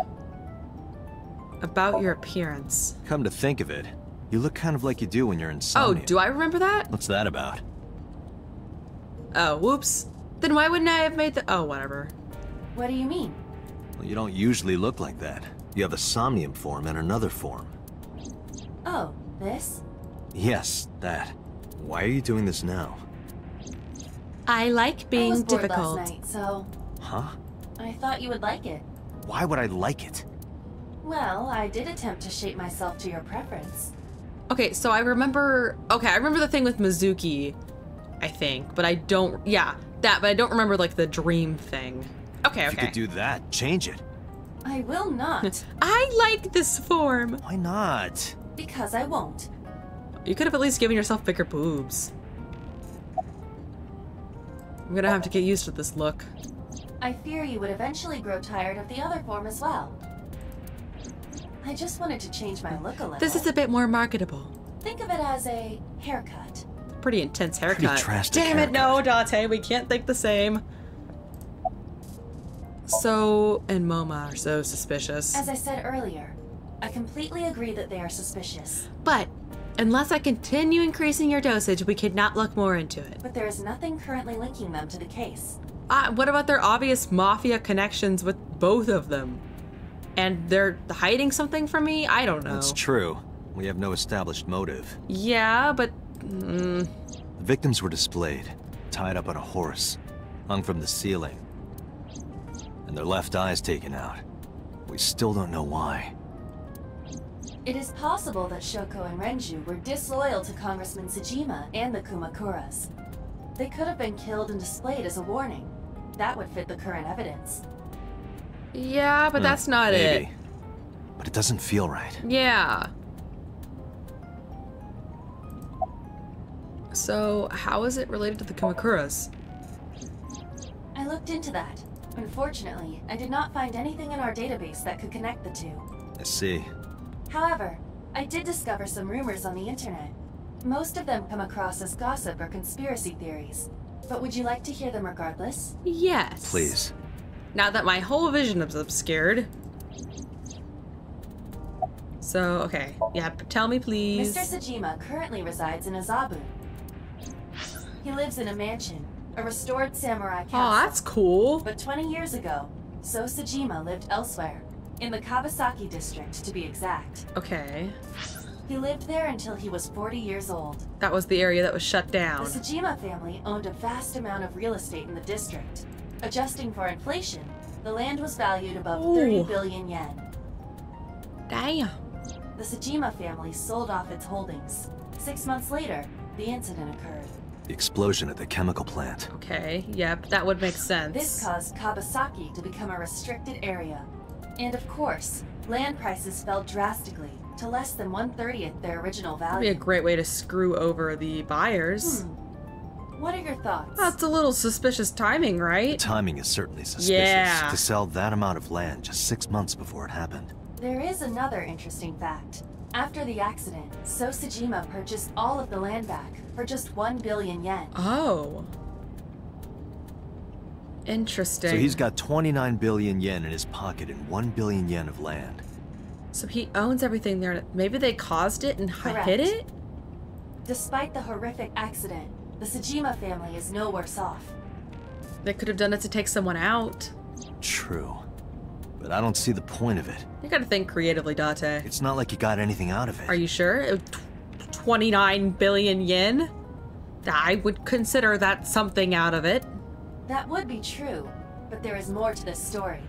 About your appearance. Come to think of it, you look kind of like you do when you're in Oh, Somnium. do I remember that? What's that about? Oh, whoops. Then why wouldn't I have made the- oh, whatever. What do you mean? Well, you don't usually look like that. You have a Somnium form and another form. Oh, this? Yes, that. Why are you doing this now? I like I being was bored difficult. last night, so Huh? I thought you would like it. Why would I like it? Well, I did attempt to shape myself to your preference. Okay, so I remember the thing with Mizuki, I think, but I don't, yeah, that, but I don't remember like the dream thing. Okay, If you could do that, change it. I will not. I like this form. Why not? Because I won't. You could have at least given yourself bigger boobs. I'm gonna have to get used to this look. I fear you would eventually grow tired of the other form as well. I just wanted to change my look a little. This is a bit more marketable. Think of it as a haircut. Pretty intense haircut. Pretty drastic Damn it, no, Date, we can't think the same. So and Moma are so suspicious. As I said earlier, I completely agree that they are suspicious. But unless I continue increasing your dosage, we could not look more into it. But there is nothing currently linking them to the case. What about their obvious mafia connections with both of them? And they're hiding something from me? I don't know. That's true. We have no established motive. Yeah, but... The victims were displayed, tied up on a horse, hung from the ceiling, and their left eyes taken out. We still don't know why. It is possible that Shoko and Renju were disloyal to Congressman Tsujima and the Kumakuras. They could have been killed and displayed as a warning. That would fit the current evidence. Yeah, but that's not maybe. it. But it doesn't feel right. Yeah. So, how is it related to the Kumakuras? I looked into that. Unfortunately, I did not find anything in our database that could connect the two. I see. However, I did discover some rumors on the internet. Most of them come across as gossip or conspiracy theories. But would you like to hear them regardless? Yes. Please. Now that my whole vision is obscured. So, okay. Yeah, tell me please. Mr. Tsujima currently resides in Azabu. He lives in a mansion, a restored samurai castle. Oh, that's cool. But 20 years ago, So Tsujima lived elsewhere, in the Kawasaki district to be exact. Okay. He lived there until he was 40 years old. That was the area that was shut down. The Tsujima family owned a vast amount of real estate in the district. Adjusting for inflation, the land was valued above 30 billion yen. Damn. The Tsujima family sold off its holdings. 6 months later, the incident occurred. The explosion at the chemical plant. Okay, yep, that would make sense. This caused Kawasaki to become a restricted area. And of course, land prices fell drastically to less than 1/30 their original value. That'd be a great way to screw over the buyers. What are your thoughts? That's a little suspicious timing, right? The timing is certainly suspicious. Yeah. To sell that amount of land just 6 months before it happened. There is another interesting fact. After the accident, So Tsujima purchased all of the land back for just 1 billion yen. Oh. Interesting. So he's got 29 billion yen in his pocket and 1 billion yen of land. So he owns everything there. Maybe they caused it and hid it? Despite the horrific accident, the Tsujima family is no worse off. They could have done it to take someone out. True. But I don't see the point of it. You gotta think creatively, Date. It's not like you got anything out of it. Are you sure? 29 billion yen? I would consider that something out of it. That would be true, but there is more to this story.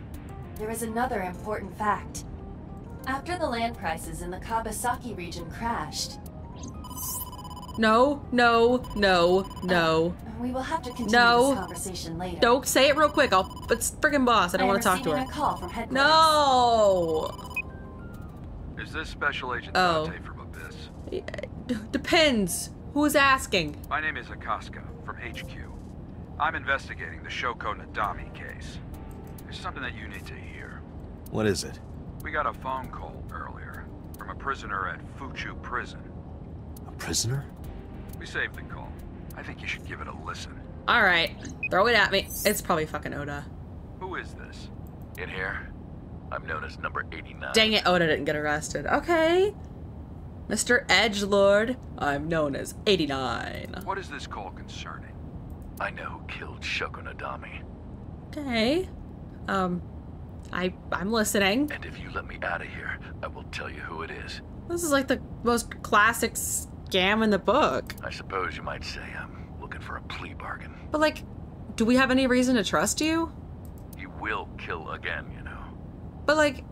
There is another important fact. After the land prices in the Kawasaki region crashed... No. We will have to continue this conversation later. Don't say it real quick. It's friggin' boss. I don't want to talk to her. I'm receiving a call from headquarters. No! Is this Special Agent Oh. Dante from Abyss? Depends. Who's asking? My name is Akaska from HQ. I'm investigating the Shoko Nadami case. There's something that you need to hear. What is it? We got a phone call earlier from a prisoner at Fuchu Prison. A prisoner? We saved the call. I think you should give it a listen. Alright. Throw it at me. It's probably fucking Oda. Who is this? In here, I'm known as number 89. Dang it, Oda didn't get arrested. Okay. Mr. Edgelord, I'm known as 89. What is this call concerning? I know who killed Shoko Nadami. Okay. I'm listening. And if you let me out of here, I will tell you who it is. This is like the most classic scam in the book. I suppose you might say I'm looking for for a plea bargain. But like, do we have any reason to trust you? You will kill again, you know. But like,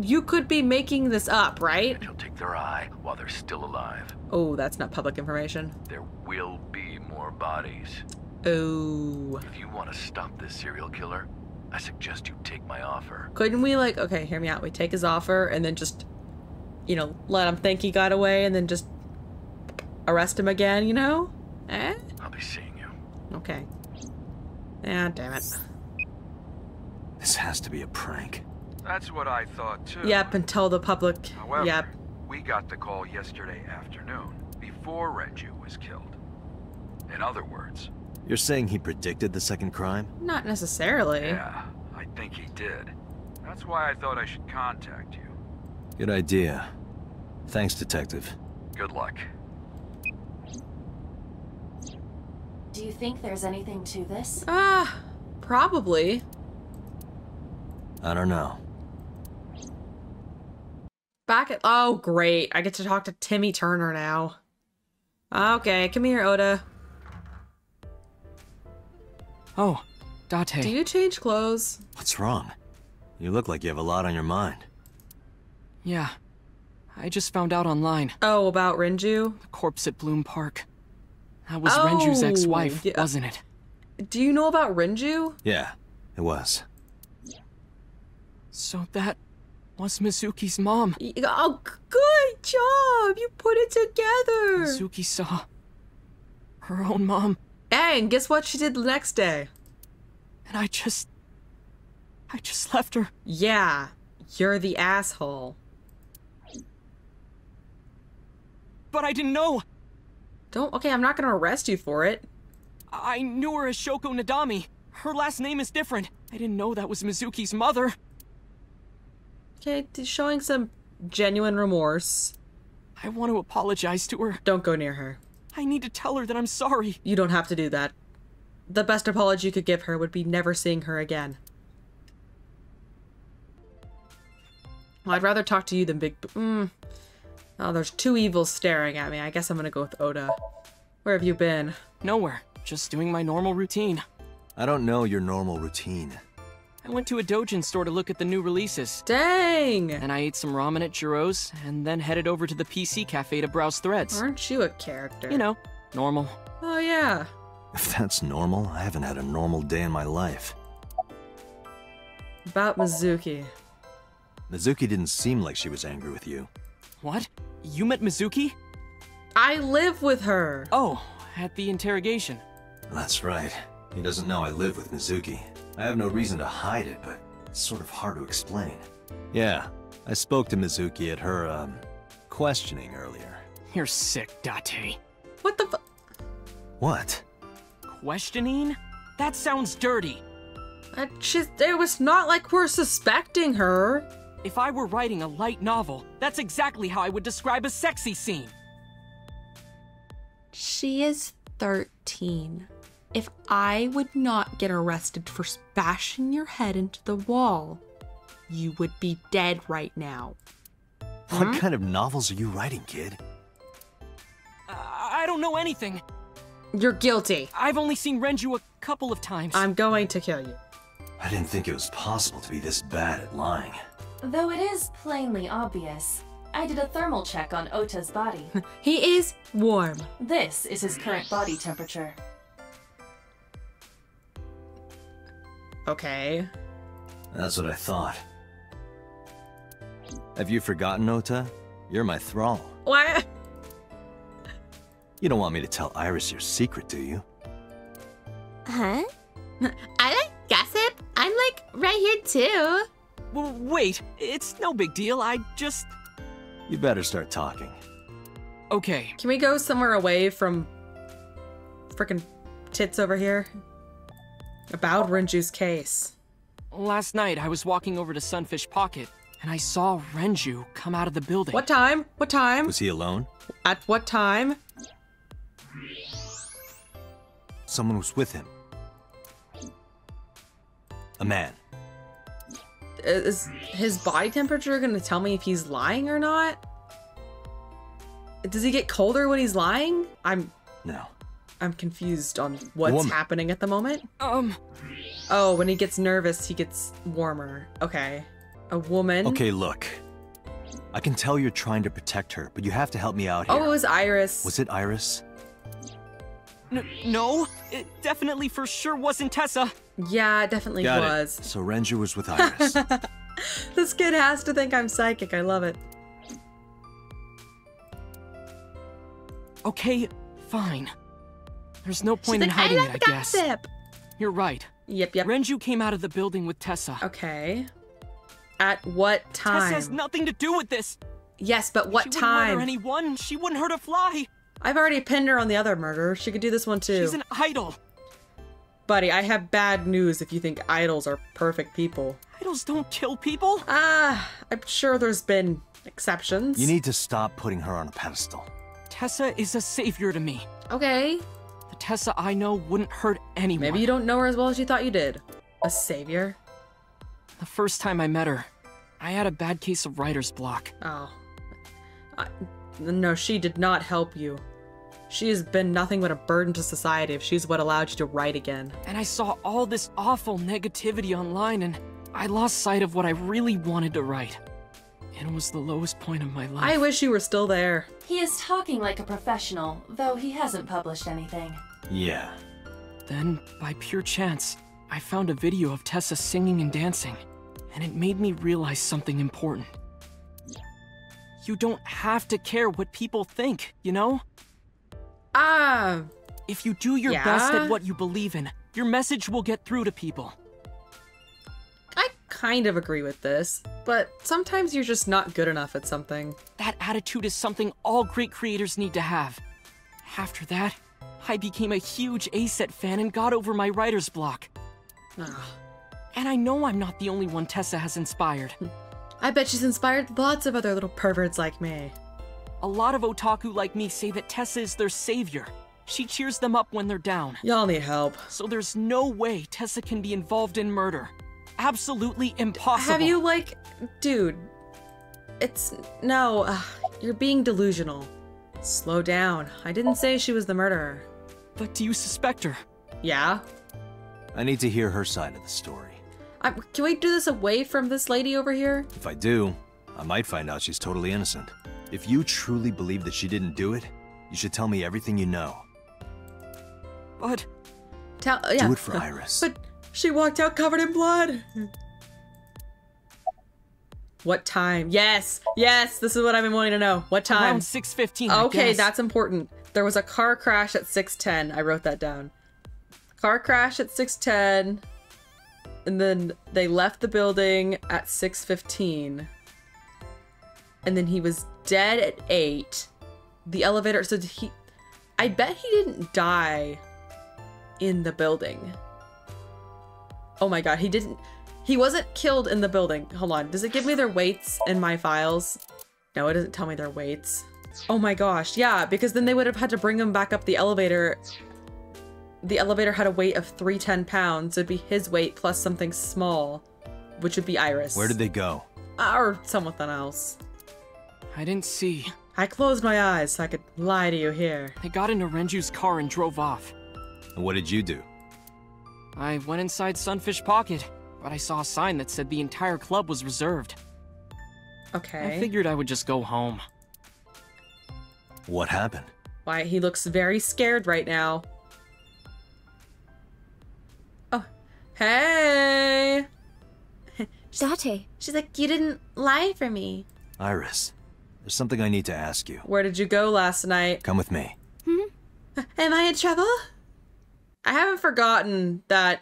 you could be making this up, right? And you'll take their eye while they're still alive. Oh, that's not public information. There will be more bodies. Oh. If you want to stop this serial killer, I suggest you take my offer. Couldn't we like, okay, hear me out. We take his offer and then just, you know, let him think he got away and then just arrest him again, you know? Eh? I'll be seeing you. Okay. Ah, damn it. This has to be a prank. That's what I thought too. Yep, and tell the public. However, yep. we got the call yesterday afternoon, before Renju was killed. In other words... You're saying he predicted the second crime? Not necessarily. Yeah, I think he did. That's why I thought I should contact you. Good idea. Thanks, Detective. Good luck. Do you think there's anything to this? Probably. I don't know. Back at— oh, great. I get to talk to Timmy Turner now. Okay, come here, Oda. Oh, Date. Do you change clothes? What's wrong? You look like you have a lot on your mind. Yeah. I just found out online. Oh, about Renju? The corpse at Bloom Park. That was Renju's ex-wife, wasn't it? Do you know about Renju? Yeah, it was. So that was Mizuki's mom. Oh, good job! You put it together! Mizuki saw her own mom. Hey, and guess what she did the next day? And I just left her. Yeah, you're the asshole. But I didn't know. Okay, I'm not gonna arrest you for it. I knew her as Shoko Nadami. Her last name is different. I didn't know that was Mizuki's mother. Okay, showing some genuine remorse. I want to apologize to her. Don't go near her. I need to tell her that I'm sorry. You don't have to do that. The best apology you could give her would be never seeing her again. Well, I'd rather talk to you than Big... Oh, there's two evils staring at me. I guess I'm gonna go with Oda. Where have you been? Nowhere. Just doing my normal routine. I don't know your normal routine. I went to a Dojin store to look at the new releases. Dang! And I ate some ramen at Jiro's, and then headed over to the PC cafe to browse threads. Aren't you a character? You know, normal. Oh, yeah. If that's normal, I haven't had a normal day in my life. About Mizuki. Mizuki didn't seem like she was angry with you. What? You met Mizuki? I live with her! Oh, at the interrogation. That's right. He doesn't know I live with Mizuki. I have no reason to hide it, but it's sort of hard to explain. Yeah, I spoke to Mizuki at her, questioning earlier. You're sick, Date. What the fu— What? Questioning? That sounds dirty. It was not like we're suspecting her. If I were writing a light novel, that's exactly how I would describe a sexy scene. She is 13. If I would not get arrested for bashing your head into the wall, you would be dead right now. What kind of novels are you writing, kid? I don't know anything. You're guilty. I've only seen Renju a couple of times. I'm going to kill you. I didn't think it was possible to be this bad at lying. Though it is plainly obvious, I did a thermal check on Ota's body. He is warm. This is his current body temperature. Okay. That's what I thought. Have you forgotten, Ota? You're my thrall. What? You don't want me to tell Iris your secret, do you? Huh? I like gossip. I'm like right here too. Well, wait, it's no big deal. I just... You better start talking. Okay. Can we go somewhere away from frickin' tits over here? About Renju's case. Last night, I was walking over to Sunfish Pocket, and I saw Renju come out of the building. What time? What time? Was he alone? At what time? Someone was with him. A man. Is his body temperature gonna tell me if he's lying or not? Does he get colder when he's lying? No. I'm confused on what's happening at the moment. Oh, when he gets nervous, he gets warmer. Okay. A woman. Okay, look. I can tell you're trying to protect her, but you have to help me out here. Oh, it was Iris. Was it Iris? No, it definitely for sure wasn't Tessa. Yeah, it definitely was. So Renju was with Iris. This kid has to think I'm psychic. I love it. Okay, fine. There's no point in hiding it, I guess. You're right. Yep. Renju came out of the building with Tessa. Okay. At what time? Tessa has nothing to do with this. Yes, but what She time? wouldn't murder anyone. She wouldn't hurt a fly. I've already pinned her on the other murder. She could do this one too. She's an idol. Buddy, I have bad news if you think idols are perfect people. Idols don't kill people. I'm sure there's been exceptions. You need to stop putting her on a pedestal. Tessa is a savior to me. Okay. The Tessa I know wouldn't hurt anyone. Maybe you don't know her as well as you thought you did. A savior? The first time I met her, I had a bad case of writer's block. Oh. No, she did not help you. She has been nothing but a burden to society if she's what allowed you to write again. And I saw all this awful negativity online, and I lost sight of what I really wanted to write. It was the lowest point of my life. I wish you were still there. He is talking like a professional, though he hasn't published anything. Yeah. Then, by pure chance, I found a video of Tessa singing and dancing, and it made me realize something important. You don't have to care what people think, you know? If you do your best at what you believe in, your message will get through to people. I kind of agree with this, but sometimes you're just not good enough at something. That attitude is something all great creators need to have. After that, I became a huge A-Set fan and got over my writer's block. And I know I'm not the only one Tessa has inspired. I bet she's inspired lots of other little perverts like me. A lot of otaku like me say that Tessa is their savior. She cheers them up when they're down. Y'all need help. So there's no way Tessa can be involved in murder. Absolutely impossible. Have you, dude, no, you're being delusional. Slow down. I didn't say she was the murderer. But do you suspect her? Yeah. I need to hear her side of the story. Can we do this away from this lady over here? If I do, I might find out she's totally innocent. If you truly believe that she didn't do it, you should tell me everything you know. But... Do it for Iris. But she walked out covered in blood. What time? Yes, this is what I've been wanting to know. What time? Around 6:15, Okay, that's important. There was a car crash at 6:10. I wrote that down. Car crash at 6:10. And then they left the building at 6:15. And then he was dead at 8. The elevator, so I bet he didn't die in the building. Oh my god, he wasn't killed in the building. Hold on, does it give me their weights in my files? No, it doesn't tell me their weights. Oh my gosh, yeah, because then they would have had to bring him back up the elevator. The elevator had a weight of 310 pounds. It'd be his weight plus something small, which would be Iris. Where did they go? Or something else. I didn't see. I closed my eyes so I could lie to you here. They got into Renju's car and drove off. And what did you do? I went inside Sunfish Pocket, but I saw a sign that said the entire club was reserved. Okay. I figured I would just go home. What happened? Why, he looks very scared right now. Oh, hey! Date. She's like, you didn't lie for me. Iris, there's something I need to ask you. Where did you go last night? Come with me. Am I in trouble? I haven't forgotten that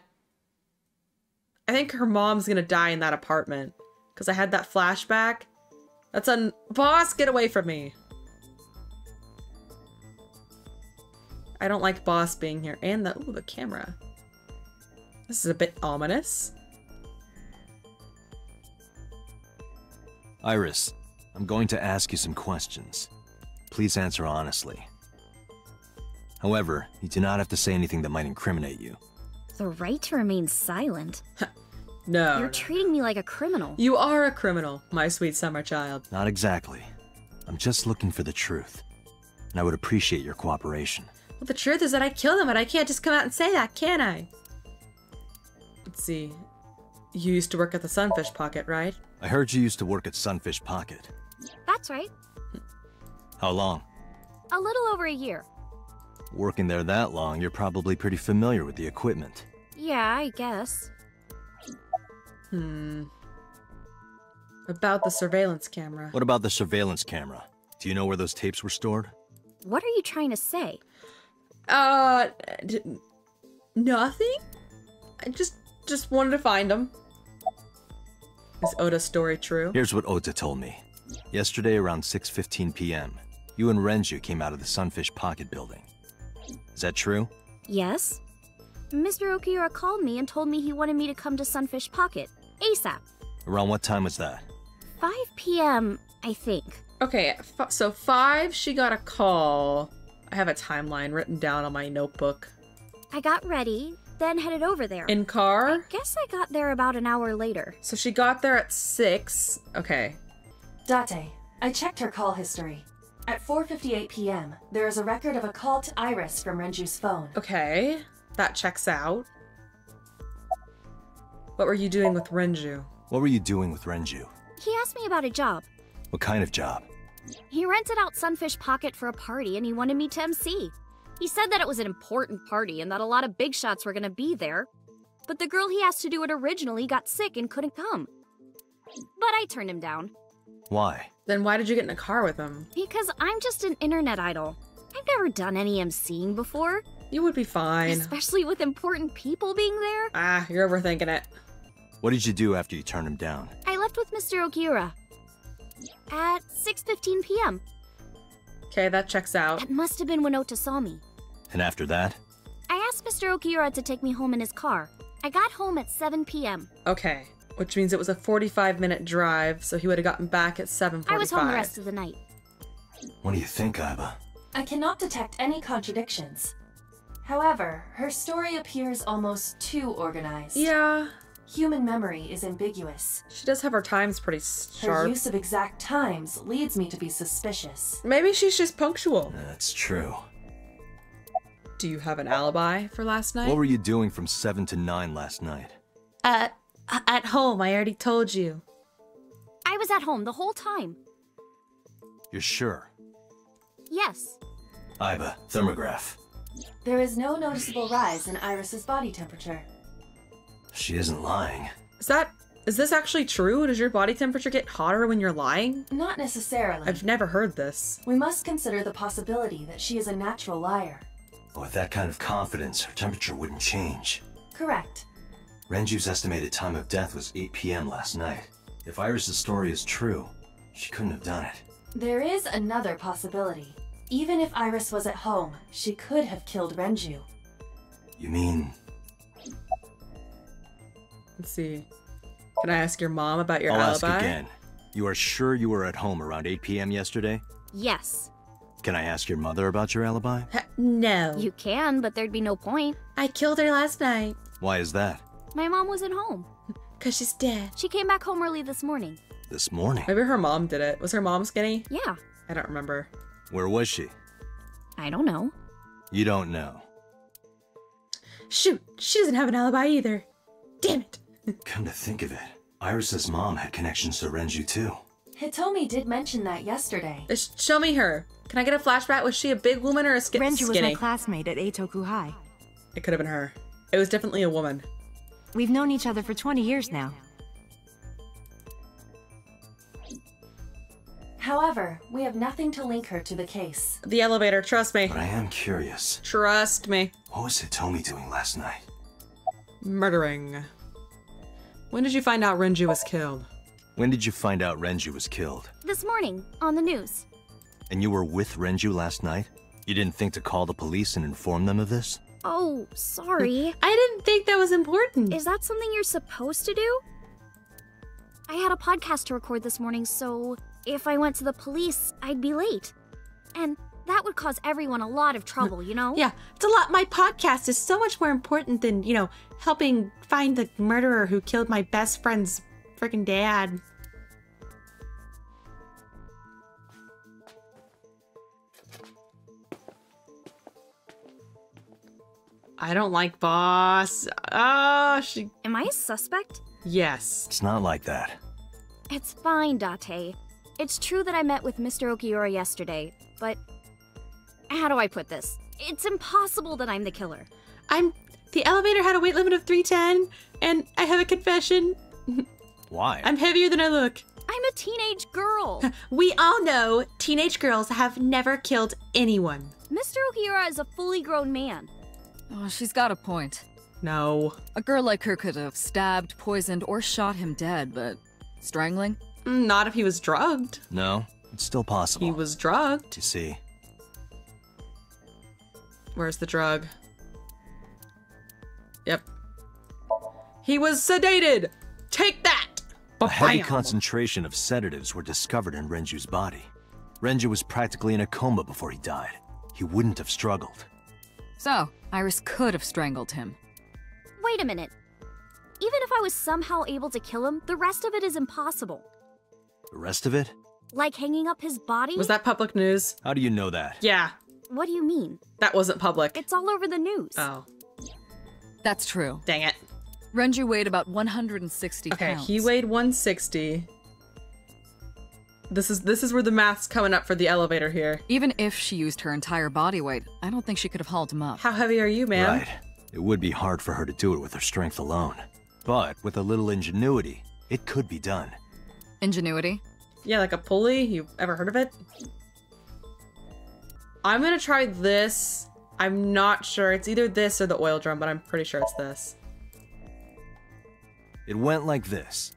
I think her mom's gonna die in that apartment. Because I had that flashback. Boss, get away from me. I don't like Boss being here. And the camera. This is a bit ominous. Iris, I'm going to ask you some questions. Please answer honestly. However, you do not have to say anything that might incriminate you. The right to remain silent? No. You're treating me like a criminal. You are a criminal, my sweet summer child. Not exactly. I'm just looking for the truth. And I would appreciate your cooperation. Well, the truth is that I killed him, but I can't just come out and say that, can I? Let's see. You used to work at the Sunfish Pocket, right? I heard you used to work at Sunfish Pocket. That's right. How long? A little over a year. Working there that long, you're probably pretty familiar with the equipment. Yeah, I guess. About the surveillance camera. What about the surveillance camera? Do you know where those tapes were stored? What are you trying to say? Nothing? I just wanted to find them. Is Oda's story true? Here's what Ota told me. Yesterday around 6:15 p.m., you and Renju came out of the Sunfish Pocket building. Is that true? Yes. Mr. Okiura called me and told me he wanted me to come to Sunfish Pocket, ASAP. Around what time was that? 5 p.m., I think. Okay, so 5, she got a call. I have a timeline written down on my notebook. I got ready, then headed over there. In car? I guess I got there about an hour later. So she got there at 6. Okay. Date, I checked her call history. At 4:58 p.m., there is a record of a call to Iris from Renju's phone. Okay, that checks out. What were you doing with Renju? What were you doing with Renju? He asked me about a job. What kind of job? He rented out Sunfish Pocket for a party and he wanted me to MC. He said that it was an important party and that a lot of big shots were gonna be there. But the girl he asked to do it originally got sick and couldn't come. But I turned him down. Why? Then why did you get in a car with him? Because I'm just an internet idol. I've never done any MCing before. You would be fine. Especially with important people being there. Ah, you're overthinking it. What did you do after you turned him down? I left with Mr. Okiura. At 6:15 p.m. Okay, that checks out. That must have been when Ota saw me. And after that? I asked Mr. Okiura to take me home in his car. I got home at 7 p.m. Okay, which means it was a 45-minute drive, so he would have gotten back at 7:45. I was home the rest of the night. What do you think, Aiba? I cannot detect any contradictions. However, her story appears almost too organized. Yeah. Human memory is ambiguous. She does have her times pretty sharp. Her use of exact times leads me to be suspicious. Maybe she's just punctual. That's true. Do you have an alibi for last night? What were you doing from 7 to 9 last night? At home, I already told you. I was at home the whole time. You're sure? Yes. Aiba, thermograph. There is no noticeable rise in Iris's body temperature. She isn't lying. Is this actually true? Does your body temperature get hotter when you're lying? Not necessarily. I've never heard this. We must consider the possibility that she is a natural liar. With that kind of confidence, her temperature wouldn't change. Correct. Renju's estimated time of death was 8 p.m. last night. If Iris' story is true, she couldn't have done it. There is another possibility. Even if Iris was at home, she could have killed Renju. You mean... Let's see. Can I ask your mom about your I'll alibi? ask again. You are sure you were at home around 8 p.m. yesterday? Yes. Can I ask your mother about your alibi? No. You can, but there'd be no point. I killed her last night. Why is that? My mom wasn't home. 'Cause she's dead. She came back home early this morning. This morning? Maybe her mom did it. Was her mom skinny? Yeah. I don't remember. Where was she? I don't know. You don't know. Shoot, she doesn't have an alibi either. Damn it. Come to think of it, Iris's mom had connections to Renju too. Hitomi did mention that yesterday. Show me her. Can I get a flashback? Was she a big woman or a skinny? Renju was my classmate at Eitoku High. It could have been her. It was definitely a woman. We've known each other for 20 years now. However, we have nothing to link her to the case. The elevator, trust me. But I am curious. Trust me. What was Hitomi doing last night? Murdering. When did you find out Renju was killed? When did you find out Renju was killed? This morning, on the news. And you were with Renju last night? You didn't think to call the police and inform them of this? Oh, sorry. I didn't think that was important. Is that something you're supposed to do? I had a podcast to record this morning, so if I went to the police, I'd be late. And that would cause everyone a lot of trouble, you know? Yeah, it's a lot. My podcast is so much more important than, you know, helping find the murderer who killed my best friend's freaking dad. I don't like boss. Oh, she... Am I a suspect? Yes. It's not like that. It's fine, Date. It's true that I met with Mr. Okiura yesterday, but... How do I put this? It's impossible that I'm the killer. The elevator had a weight limit of 310, and I have a confession. Why? I'm heavier than I look. I'm a teenage girl. We all know teenage girls have never killed anyone. Mr. Okiura is a fully grown man. Oh, she's got a point. No. A girl like her could have stabbed, poisoned, or shot him dead, but strangling? Not if he was drugged. No, it's still possible. He was drugged. You see. Where's the drug? Yep. He was sedated! Take that! A heavy concentration of sedatives were discovered in Renju's body. Renju was practically in a coma before he died. He wouldn't have struggled. So, Iris could have strangled him. Wait a minute. Even if I was somehow able to kill him, the rest of it is impossible. The rest of it? Like hanging up his body? Was that public news? How do you know that? Yeah. What do you mean? That wasn't public. It's all over the news. Oh. That's true. Dang it. Renju weighed about 160 pounds. Okay, he weighed 160. This is where the math's coming up for the elevator here. Even if she used her entire body weight, I don't think she could have hauled him up. How heavy are you, man? Right. It would be hard for her to do it with her strength alone. But with a little ingenuity, it could be done. Ingenuity? Yeah, like a pulley. You ever heard of it? I'm gonna try this. I'm not sure. It's either this or the oil drum, but I'm pretty sure it's this. It went like this.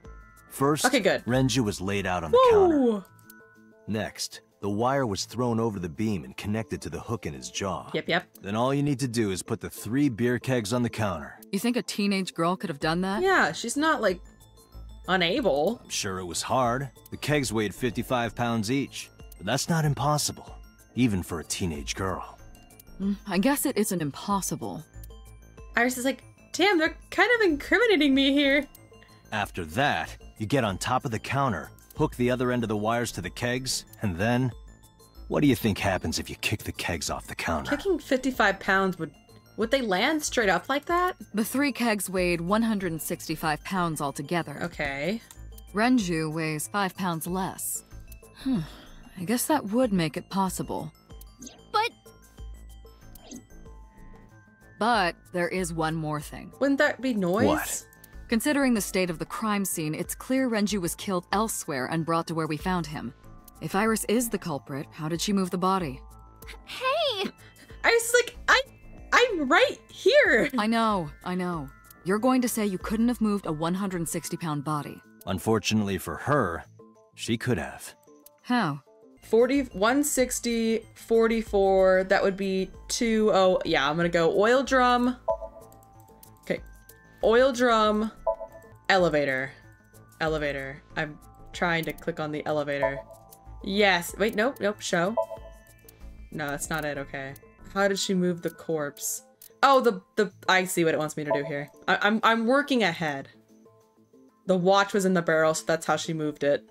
First, okay, good. Renju was laid out on the counter. Next, the wire was thrown over the beam and connected to the hook in his jaw. Yep. Then all you need to do is put the 3 beer kegs on the counter. You think a teenage girl could have done that? Yeah, she's not, like, unable. I'm sure it was hard. The kegs weighed 55 pounds each. But that's not impossible, even for a teenage girl. I guess it isn't impossible. Iris is like, damn, they're kind of incriminating me here. After that, you get on top of the counter, hook the other end of the wires to the kegs, and then... What do you think happens if you kick the kegs off the counter? Kicking 55 pounds, would they land straight up like that? The 3 kegs weighed 165 pounds altogether. Okay. Renju weighs 5 pounds less. I guess that would make it possible. But there is one more thing. Wouldn't that be noise? What? Considering the state of the crime scene, it's clear Renju was killed elsewhere and brought to where we found him. If Iris is the culprit, how did she move the body? Hey! Iris is like, I'm right here! I know. You're going to say you couldn't have moved a 160-pound body. Unfortunately for her, she could have. How? 160, 44, that would be 20. Yeah, I'm gonna go oil drum. Okay, oil drum, elevator. I'm trying to click on the elevator. Yes, wait, nope, show. No, that's not it, okay. How did she move the corpse? Oh, I see what it wants me to do here. I'm working ahead. The watch was in the barrel, so that's how she moved it.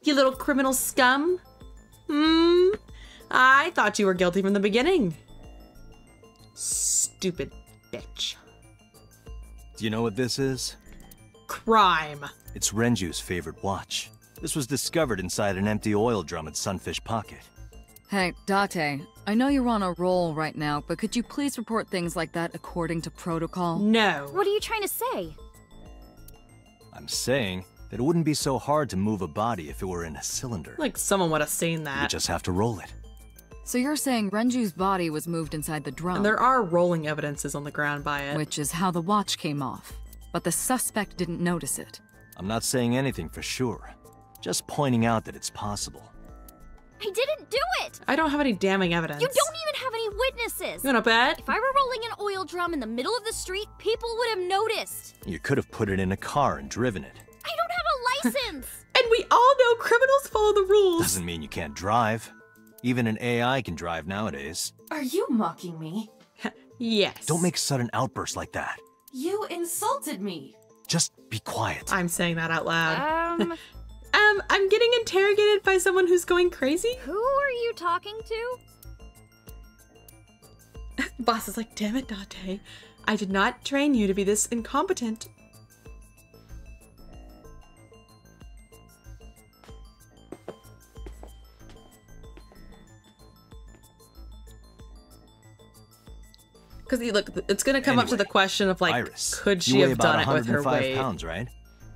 You little criminal scum. I thought you were guilty from the beginning. Stupid bitch. Do you know what this is? Crime. It's Renju's favorite watch. This was discovered inside an empty oil drum at Sunfish Pocket. Hey, Date, I know you're on a roll right now, but could you please report things like that according to protocol? No. What are you trying to say? I'm saying that it wouldn't be so hard to move a body if it were in a cylinder. Like someone would have seen You that. just have to roll it. So you're saying Renju's body was moved inside the drum? And there are rolling evidences on the ground by it. Which is how the watch came off. But the suspect didn't notice it. I'm not saying anything for sure. Just pointing out that it's possible. I didn't do it! I don't have any damning evidence. You don't even have any witnesses! You wanna bet? If I were rolling an oil drum in the middle of the street, people would have noticed. You could have put it in a car and driven it. I don't have a license! And we all know criminals follow the rules. Doesn't mean you can't drive. Even an AI can drive nowadays. Are you mocking me? Yes. Don't make sudden outbursts like that. You insulted me. Just be quiet. I'm saying that out loud. I'm getting interrogated by someone who's going crazy. Who are you talking to? Boss is like, damn it, Date. I did not train you to be this incompetent. Because look, it's gonna come up to the question of like, Iris, could she have done it with her 105 weight? pounds, right?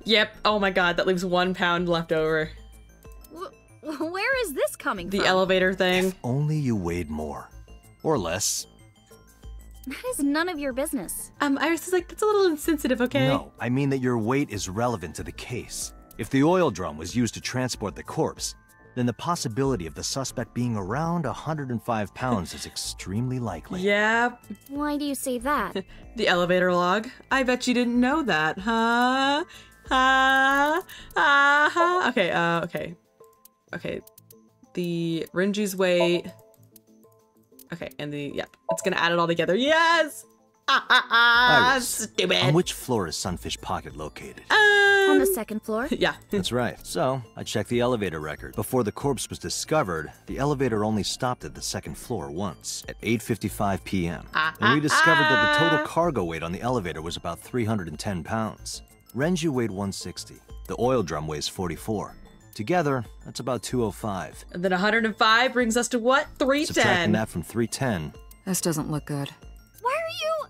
Yep. Oh my god, that leaves 1 pound left over. Where is this coming from? The elevator thing. Only you weighed more. Or less. That is none of your business. Iris is like, that's a little insensitive, okay? No, I mean that your weight is relevant to the case. If the oil drum was used to transport the corpse, then the possibility of the suspect being around 105 pounds is extremely likely. Yep. Why do you say that? The elevator log. I bet you didn't know that, huh? Okay, okay. The Renju's weight. Okay, and yep. It's gonna add it all together. Yes! Iris, Stupid. on which floor is Sunfish Pocket located? On the second floor? Yeah. That's right. So, I checked the elevator record. Before the corpse was discovered, the elevator only stopped at the second floor once, at 8:55 p.m. And we discovered that the total cargo weight on the elevator was about 310 pounds. Renju weighed 160. The oil drum weighs 44. Together, that's about 205. And then 105 brings us to what? 310. Subtracting that from 310. This doesn't look good. Why are you...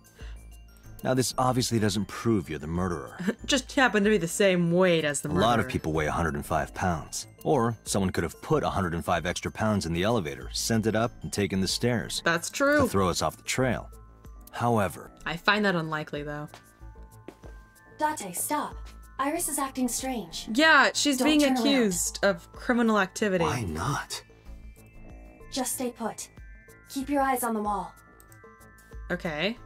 Now, this obviously doesn't prove you're the murderer. Just happen to be the same weight as the murderer. A lot of people weigh 105 pounds. Or someone could have put 105 extra pounds in the elevator, sent it up, and taken the stairs. That's true. To throw us off the trail. However... I find that unlikely, though. Date, stop. Iris is acting strange. Yeah, she's Don't being turn accused of criminal activity. Why not? Just stay put. Keep your eyes on the wall. Okay.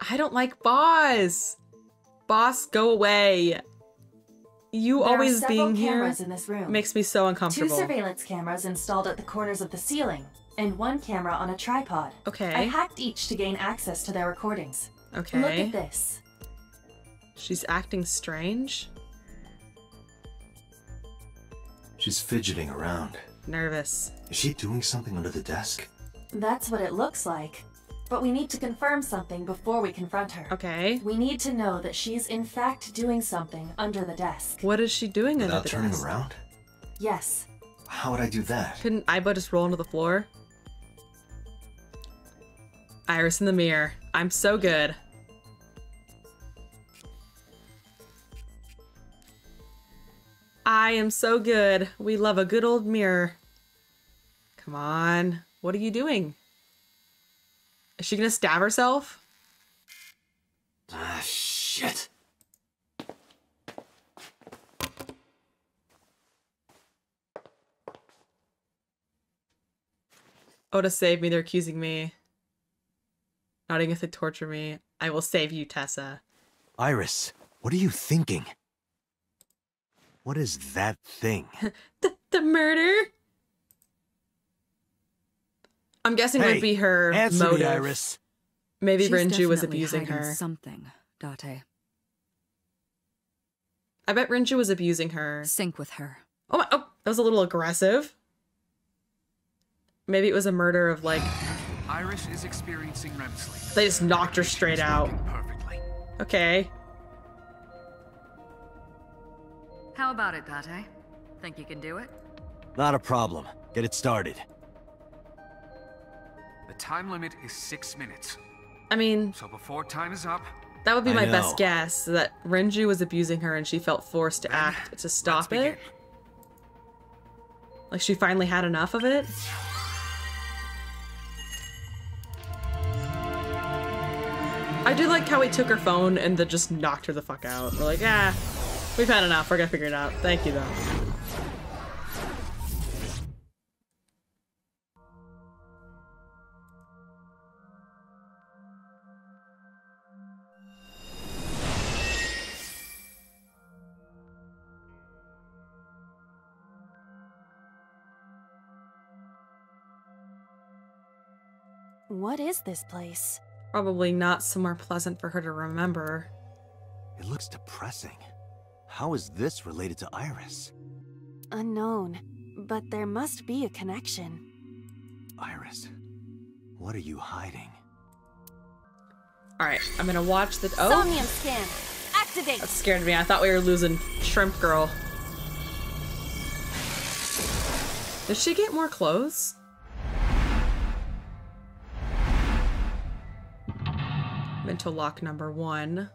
I don't like Boss. Boss, go away. You There always are several being here cameras in this room. makes me so uncomfortable. 2 surveillance cameras installed at the corners of the ceiling, and 1 camera on a tripod. Okay. I hacked each to gain access to their recordings. Okay. Look at this. She's acting strange. She's fidgeting around. Nervous. Is she doing something under the desk? That's what it looks like. But we need to confirm something before we confront her. Okay. We need to know that she's in fact doing something under the desk. What is she doing under Without the turning desk? around? Yes. How would I do that? Couldn't Aiba just roll into the floor? Iris in the mirror. I'm so good. I am so good. We love a good old mirror. Come on. What are you doing? Is she gonna stab herself? Ah, shit. Oh, to save me, they're accusing me. Not even if they torture me. I will save you, Tessa. Iris, what are you thinking? What is that thing? The murder? I'm guessing it would be her answer motive. me, Iris. Maybe She's Renju was definitely abusing hiding her. something, Date. I bet Renju was abusing her. Sync with her. Oh, that was a little aggressive. Maybe it was a murder of like... Iris is experiencing REM sleep. They just knocked her straight out. Perfectly. Okay. How about it, Date? Think you can do it? Not a problem. Get it started. The time limit is 6 minutes. I mean... So before time is up... That would be my know. best guess, that Renju was abusing her and she felt forced to act to stop it. Like she finally had enough of it. I do like how he took her phone and then just knocked her the fuck out. We're like, ah, we've had enough. We're gonna figure it out. Thank you, though. What is this place? Probably not somewhere pleasant for her to remember. It looks depressing. How is this related to Iris? Unknown, but there must be a connection. Iris, What are you hiding? Alright, I'm gonna watch the- oh! Somnium scan. Activate! That scared me. I thought we were losing Shrimp Girl. Did she get more clothes? Mental lock number 1.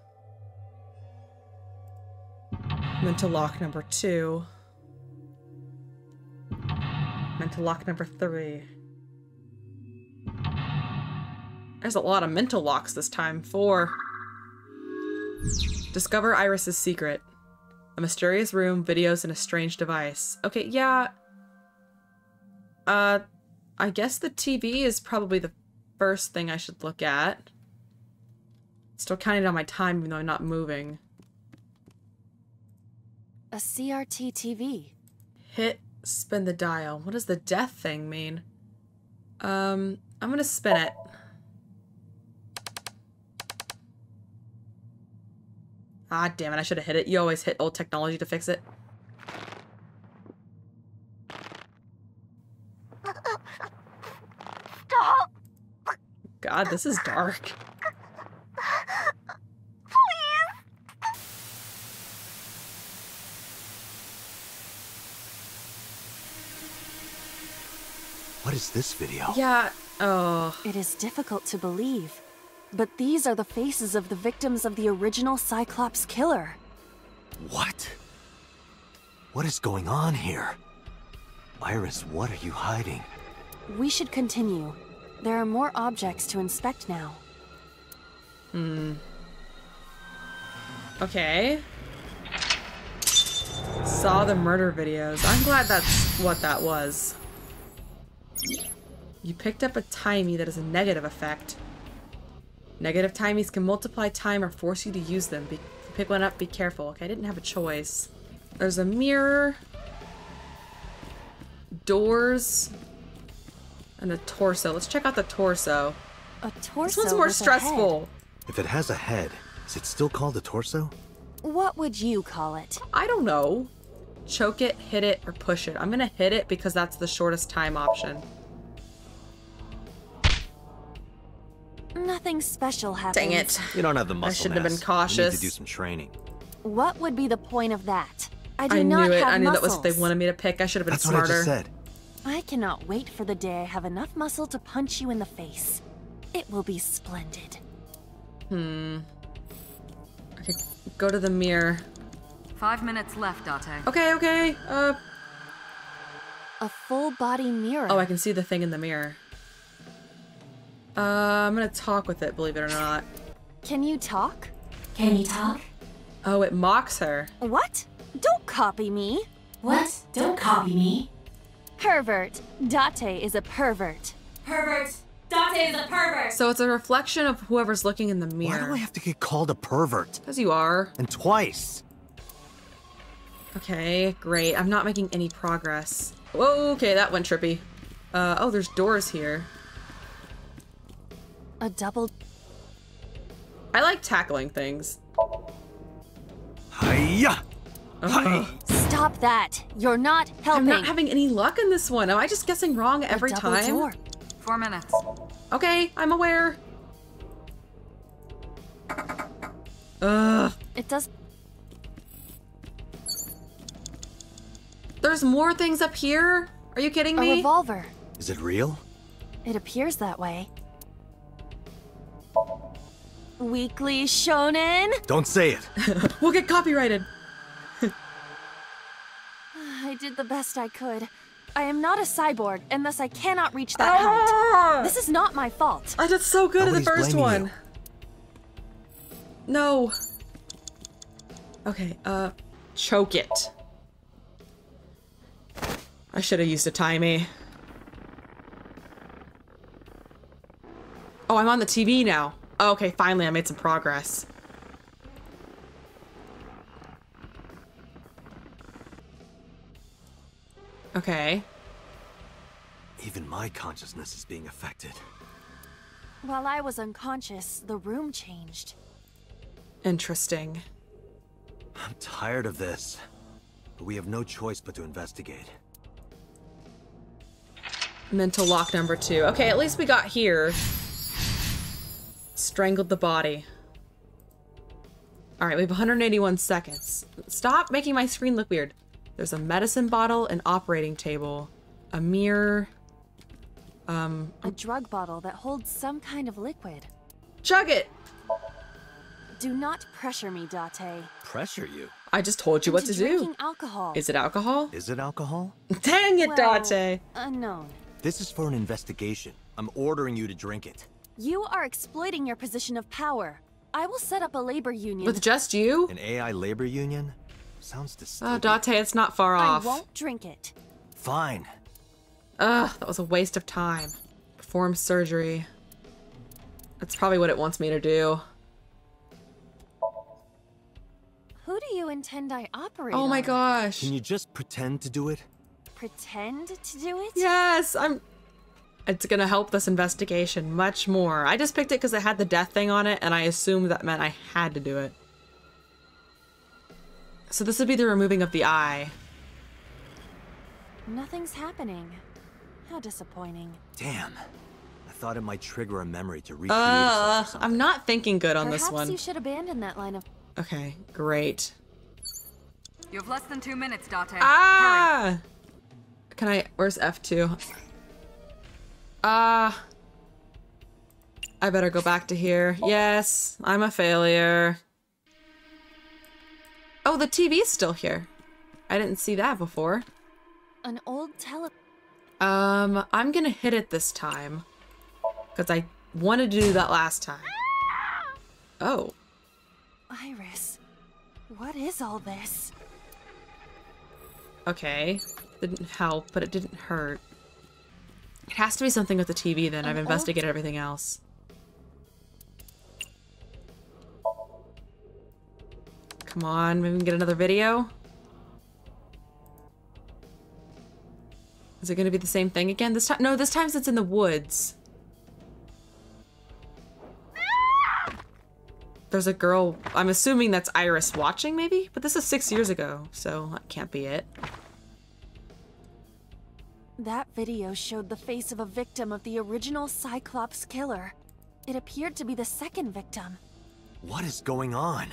Mental lock number 2. Mental lock number 3. There's a lot of mental locks this time. 4. Discover Iris's secret. A mysterious room, videos, and a strange device. Okay, yeah. I guess the TV is probably the first thing I should look at. Still counting down my time even though I'm not moving. A CRT TV. Hit, spin the dial. What does the death thing mean? I'm gonna spin it. Ah, damn it, I should have hit it. You always hit old technology to fix it. Stop! God, this is dark. What is this video? Yeah, oh. It is difficult to believe, but these are the faces of the victims of the original Cyclops killer. What? What is going on here? Iris, what are you hiding? We should continue. There are more objects to inspect now. Okay. Saw the murder videos. I'm glad that's what that was. You picked up a timie that has a negative effect. Negative timies can multiply time or force you to use them. If you pick one up, be careful. Okay, I didn't have a choice. There's a mirror. Doors. And a torso. Let's check out the torso. A torso. This one's more stressful. If it has a head, is it still called a torso? What would you call it? I don't know. Choke it, hit it, or push it. I'm gonna hit it because that's the shortest time option. Nothing special happens. Dang it. You don't have the muscle I shouldn't have mass. been cautious. You need to do some training. What would be the point of that? I I not knew it. have I knew muscles. that was what they wanted me to pick. I should have been That's smarter. what I just said. I cannot wait for the day I have enough muscle to punch you in the face. It will be splendid. Okay, go to the mirror. 5 minutes left, Date. Okay. A full body mirror. Oh, I can see the thing in the mirror. I'm gonna talk with it, believe it or not. Can you talk? Can you talk? Oh, it mocks her. What? Don't copy me. What? Don't copy me. Pervert. Date is a pervert. Pervert. Date is a pervert. So it's a reflection of whoever's looking in the mirror. Why do I have to get called a pervert? Because you are. And twice. Okay, great. I'm not making any progress. Whoa, okay, that went trippy. Oh, there's doors here. A double... I like tackling things. Hiya! Stop that! You're not helping. I'm not having any luck in this one. Am I just guessing wrong every time? Door. 4 minutes. Okay, I'm aware. Ugh. It does... There's more things up here? Are you kidding me? A revolver. Is it real? It appears that way. Weekly Shonen? Don't say it. We'll get copyrighted. I did the best I could. I am not a cyborg, and thus I cannot reach that height. This is not my fault. I did so good Nobody's at the first blaming one. No. Okay, choke it. I should have used a timie. Oh, I'm on the TV now. Oh, okay, finally I made some progress. Okay. Even my consciousness is being affected. While I was unconscious, the room changed. Interesting. I'm tired of this. But we have no choice but to investigate. Mental lock number 2. Okay, at least we got here. Strangled the body. Alright, we have 181 seconds. Stop making my screen look weird. There's a medicine bottle, an operating table, a mirror, a drug bottle that holds some kind of liquid. Chug it! Do not pressure me, Date. Pressure you? I just told you what to do. Drinking alcohol. Is it alcohol? Is it alcohol? Dang it, Well, Date! Unknown. This is for an investigation. I'm ordering you to drink it. You are exploiting your position of power. I will set up a labor union. With just you? An AI labor union? Sounds dystopian. Oh, Date, it's not far off. I won't drink it. Fine. Ugh, that was a waste of time. Perform surgery. That's probably what it wants me to do. Who do you intend I operate Oh my on? gosh. Can you just pretend to do it? Pretend to do it? Yes, it's gonna help this investigation much more. I just picked it because it had the death thing on it, and I assumed that meant I had to do it. So this would be the removing of the eye. Nothing's happening. How disappointing. Damn. I thought it might trigger a memory to recreate itself or something. I'm not thinking good on this one. Perhaps you should abandon that line of... Okay, great. You have less than 2 minutes, Date. Ah! Hurry. Can I... Where's F2? I better go back to here. Yes, I'm a failure. Oh, the TV's still here. I didn't see that before. An old I'm gonna hit it this time. Because I wanted to do that last time. Oh. Iris, what is all this? Okay. Didn't help, but it didn't hurt. It has to be something with the TV then. I've investigated everything else. Come on, maybe we can get another video? Is it gonna be the same thing again? This time? No, this time it's in the woods. There's a girl, I'm assuming that's Iris watching maybe? But this is 6 years ago, so that can't be it. That video showed the face of a victim of the original Cyclops killer. It appeared to be the second victim. What is going on?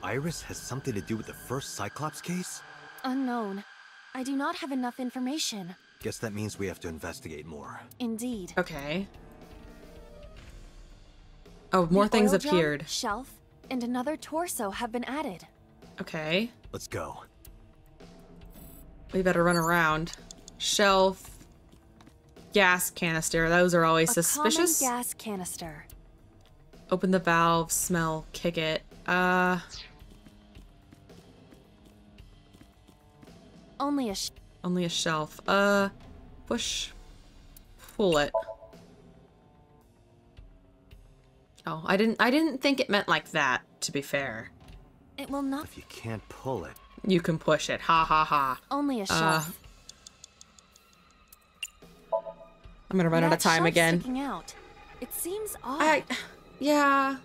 Iris has something to do with the first Cyclops case? Unknown. I do not have enough information. Guess that means we have to investigate more. Indeed. Okay. Oh, more The things oil drum, appeared. Shelf, and another torso have been added. Okay. Let's go. We better run around. Shelf. Gas canister. Those are always suspicious. A common gas canister. Open the valve. Smell. Kick it. Only a shelf. Push. Pull it. Oh, I didn't think it meant like that, to be fair. It will not. If you can't pull it, you can push it. Ha ha ha. Only a shelf. I'm gonna run out of time again. Sticking out. It seems odd. Yeah.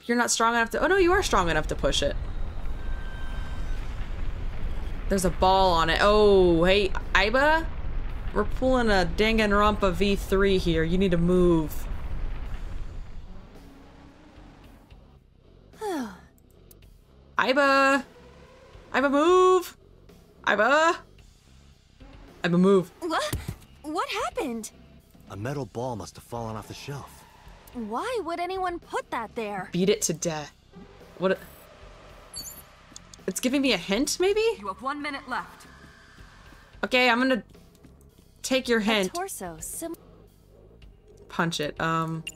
You're not strong enough to. Oh no, you are strong enough to push it. There's a ball on it. Oh, hey, Iba, we're pulling a Danganronpa V3 here. You need to move. Iba! Iba, move! Iba! Iba, move. What happened? a metal ball must have fallen off the shelf. Why would anyone put that there? Beat it to death. What? It's giving me a hint, maybe? You have 1 minute left. Okay, I'm gonna take your hint. A torso, Punch it. It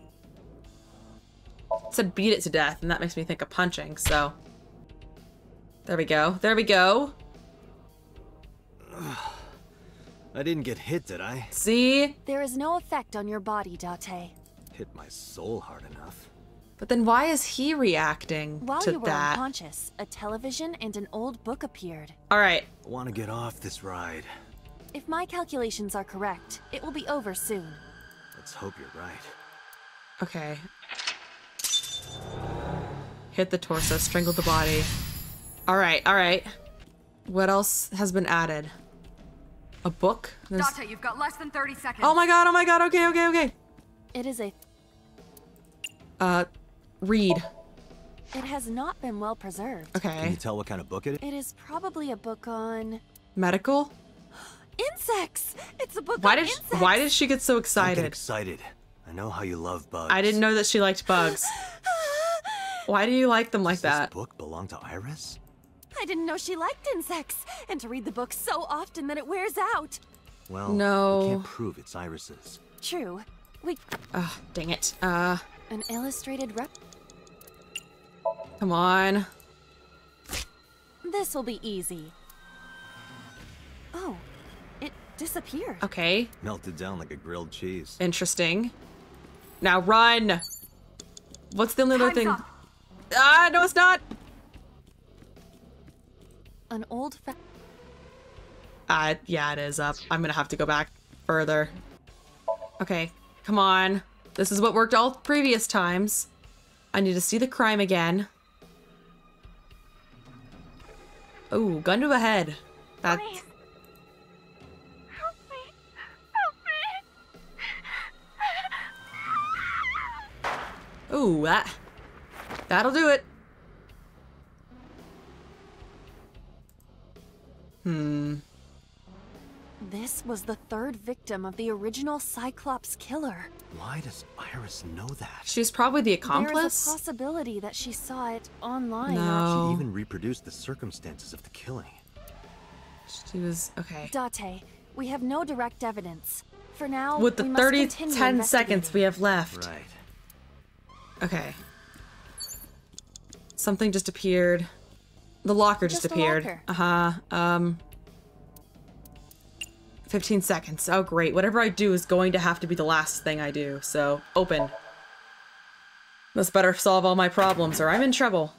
said beat it to death, and that makes me think of punching, so. There we go. There we go. I didn't get hit, did I? See? There is no effect on your body, Date. Hit my soul hard enough. But then why is he reacting While to you were that? unconscious, a television and an old book appeared. All right. I want to get off this ride. If my calculations are correct, it will be over soon. Let's hope you're right. Okay. Hit the torso, strangled the body. All right, all right. What else has been added? A book? Date, you've got less than 30 seconds. Oh my god, okay. It is a... Read. It has not been well preserved. Okay. Can you tell what kind of book it is? It is probably a book on... Medical? Insects! It's a book Why on did insects! Why did she get so excited? Don't get excited. I know how you love bugs. I didn't know that she liked bugs. Why do you like them like that? Does this book belong to Iris? I didn't know she liked insects, and to read the book so often that it wears out. Well, no. We can't prove it's Iris's. True. We... Ugh, dang it. An illustrated rep... Come on. This will be easy. Oh, it disappeared. Okay. Melted down like a grilled cheese. Interesting. Now run! What's the only other thing? Up. Ah, no it's not! An old yeah, it is up. I'm gonna have to go back further. Okay, come on. This is what worked all previous times. I need to see the crime again. Oh, gun to the head. That's... Please. Help me. Help me. Ooh, that'll do it. This was the third victim of the original Cyclops killer. Why does Iris know that? She's probably the accomplice? There is a possibility that she saw it online. No. She even reproduced the circumstances of the killing. She was... okay. Date, we have no direct evidence. For now, With the we must 10 seconds we have left. Right. Okay. Something just appeared. The locker just appeared. Locker. 15 seconds. Oh, great. Whatever I do is going to have to be the last thing I do. So, open. This better solve all my problems or I'm in trouble.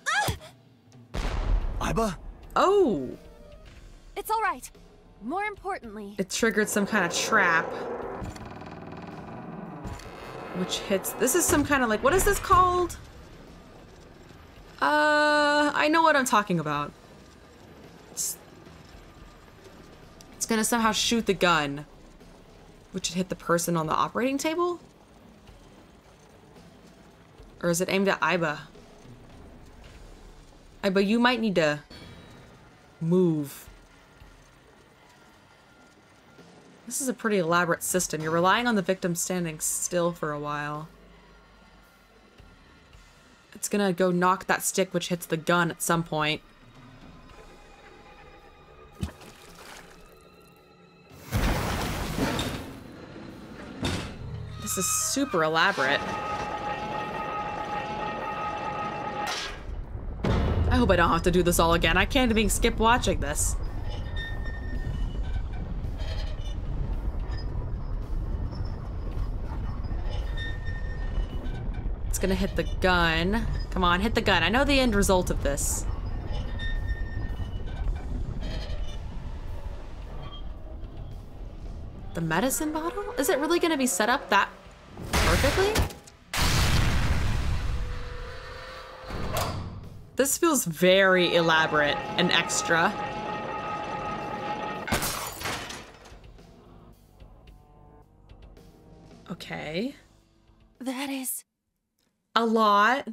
Iba? Oh! It's all right. More importantly... It triggered some kind of trap. Which hits... This is some kind of like... What is this called? I know what I'm talking about. It's gonna somehow shoot the gun. Which would hit the person on the operating table? Or is it aimed at Iba? Iba, you might need to move. This is a pretty elaborate system. You're relying on the victim standing still for a while. It's gonna go knock that stick which hits the gun at some point. This is super elaborate. I hope I don't have to do this all again. I can't even skip watching this. It's gonna hit the gun. Come on, hit the gun. I know the end result of this. The medicine bottle? Is it really gonna be set up that perfectly? This feels very elaborate and extra. Okay. That is... a lot.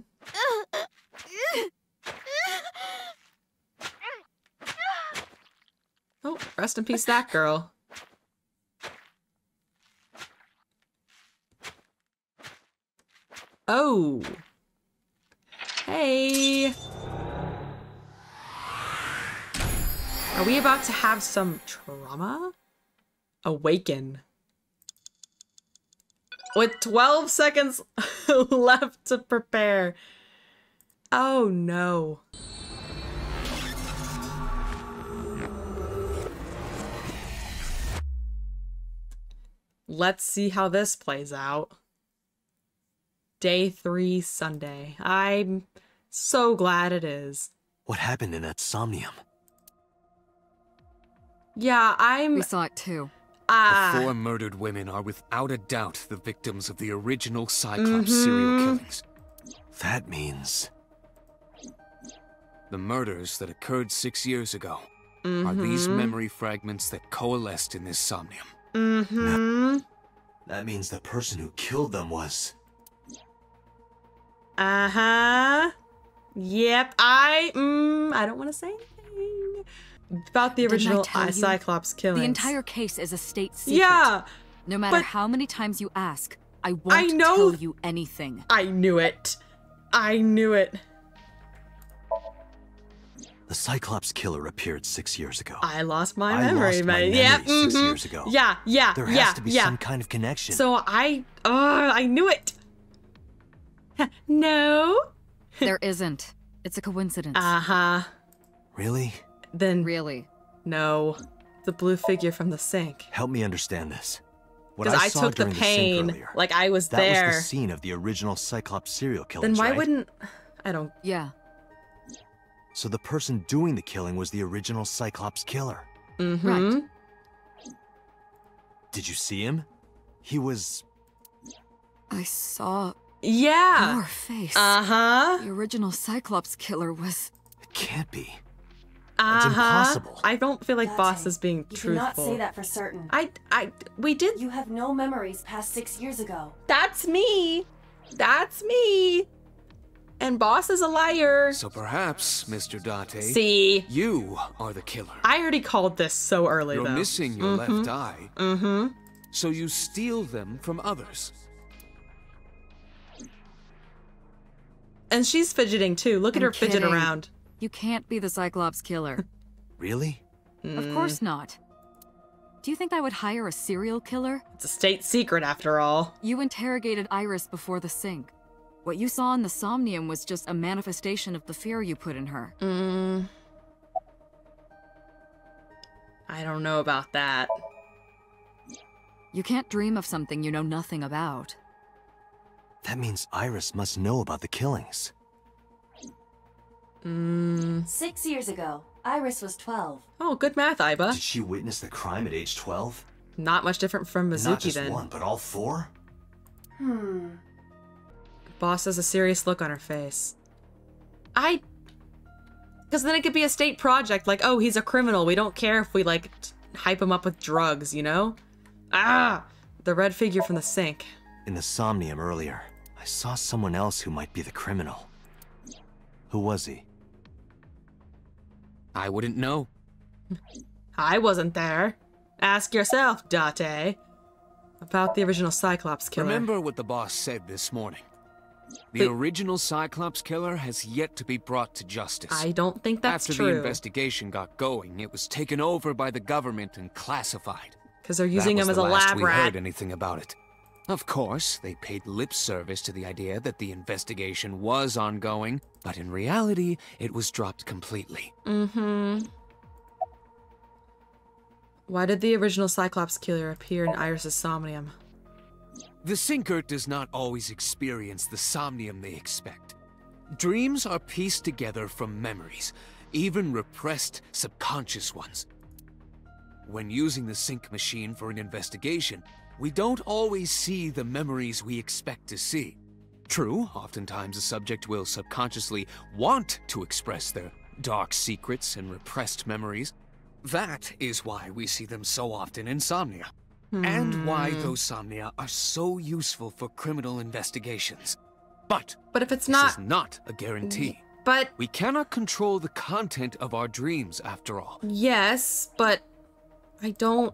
Oh, rest in peace, that girl. Oh. Hey. Are we about to have some trauma? Awaken. With 12 seconds left to prepare. Oh no. Let's see how this plays out. Day 3, Sunday. I'm so glad it is. What happened in that Somnium? Yeah, We saw it too. The 4 murdered women are without a doubt the victims of the original Cyclops serial killings. That means... the murders that occurred 6 years ago. are these memory fragments that coalesced in this Somnium. That means the person who killed them was... Yep, I don't want to say anything about the original Cyclops killings. The entire case is a state secret. Yeah! No matter how many times you ask, I won't tell you anything. I knew it. I knew it. The Cyclops killer appeared 6 years ago. I lost my I memory, lost my man. memory 6 years ago. Yeah, There has to be some kind of connection. So I knew it. No. There isn't. It's a coincidence. Really? Then really? No. The blue figure from the sink. Help me understand this. What Because I I saw took the during pain, the sink earlier, like I was that there. was the scene of the original Cyclops serial killings, Then why right? wouldn't I don't? Yeah. So the person doing the killing was the original Cyclops killer. Right. Did you see him? He was... I saw Yeah. your face. Uh-huh. The original Cyclops killer was... It can't be. That's impossible. I don't feel like Date, Boss is being You truthful. cannot say that for certain. We did. You have no memories past 6 years ago. That's me. That's me. And Boss is a liar. So perhaps, Mr. Date, See? you are the killer. I already called this so early, You're though. missing your left eye. So you steal them from others. And she's fidgeting too. Look at her fidget kidding. around. You can't be the Cyclops killer. Really? Of course not. Do you think I would hire a serial killer? It's a state secret after all. You interrogated Iris before the sink. What you saw in the Somnium was just a manifestation of the fear you put in her. I don't know about that. You can't dream of something you know nothing about. That means Iris must know about the killings. 6 years ago, Iris was 12. Oh, good math, Iba. Did she witness the crime at age 12? Not much different from And not Mizuki just then. one, but all four? Boss has a serious look on her face. Because then it could be a state project, like, oh, he's a criminal. We don't care if we, like, hype him up with drugs, you know? The red figure from the sink. In the Somnium earlier, I saw someone else who might be the criminal. Who was he? I wouldn't know. I wasn't there. Ask yourself, Date. About the original Cyclops killer. Remember what the boss said this morning. The original Cyclops killer has yet to be brought to justice. I don't think that's After true. the investigation got going, it was taken over by the government and classified. Because they're using him as a lab we rat. heard anything about it. Of course, they paid lip service to the idea that the investigation was ongoing, but in reality, it was dropped completely. Why did the original Cyclops killer appear in Iris' Somnium? The Sinker does not always experience the Somnium they expect. Dreams are pieced together from memories, even repressed subconscious ones. When using the sync machine for an investigation, we don't always see the memories we expect to see. True, oftentimes a subject will subconsciously want to express their dark secrets and repressed memories. That is why we see them so often in Somnia. And why those Somnia are so useful for criminal investigations. But if it's this is not a guarantee. But we cannot control the content of our dreams, after all. Yes, but I don't...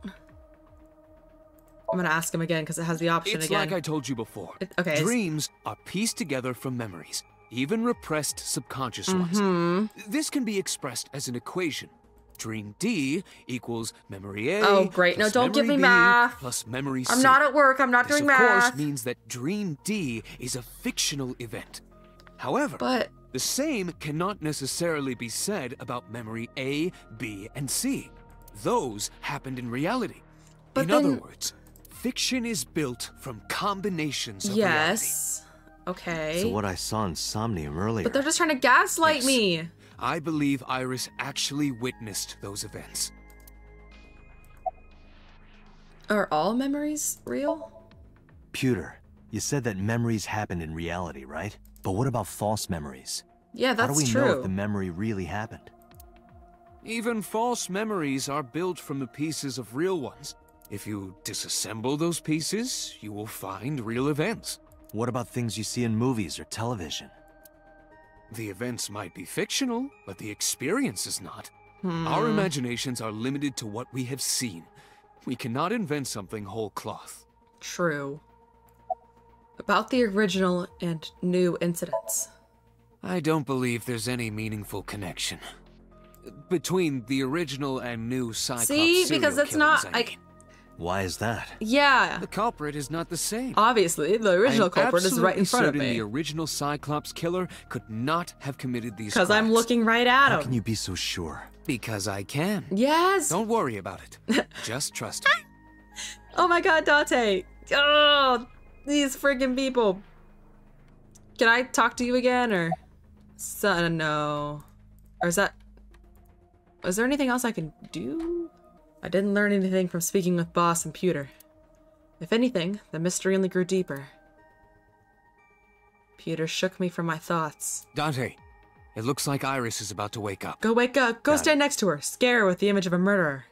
I'm gonna ask him again because it has the option It's again. like I told you before. Okay. Dreams are pieced together from memories, even repressed subconscious ones. This can be expressed as an equation. Dream D equals memory A. Oh, great. No, plus don't give memory me B math. Plus memory C. I'm not at work. I'm not This, doing of math. course, means that Dream D is a fictional event. However, the same cannot necessarily be said about memory A, B, and C. Those happened in reality. In other words, fiction is built from combinations of reality. Yes. Okay. So what I saw in Somnium earlier... But they're just trying to gaslight me. I believe Iris actually witnessed those events. Are all memories real? Pewter, you said that memories happened in reality, right? But what about false memories? Yeah, that's How do we true. know if the memory really happened? Even false memories are built from the pieces of real ones. If you disassemble those pieces, you will find real events. What about things you see in movies or television? The events might be fictional, but the experience is not. Our imaginations are limited to what we have seen. We cannot invent something whole cloth. True. About the original and new incidents. I don't believe there's any meaningful connection between the original and new Cyclops See, because serial it's not killings, I mean. Why is that? Yeah. The culprit is not the same. Obviously, the original culprit is right in front of me. The original Cyclops killer could not have committed these Because crimes. I'm looking right at him. How can you be so sure? Because I can. Yes. Don't worry about it. Just trust me. Oh my god, Date. Oh, these freaking people. Can I talk to you again, or? No. Or is that... Is there anything else I can do? I didn't learn anything from speaking with Boss and Pewter. If anything, the mystery only grew deeper. Pewter shook me from my thoughts. Dante, it looks like Iris is about to wake up. Go wake up. Go stand next to her. Scare her with the image of a murderer.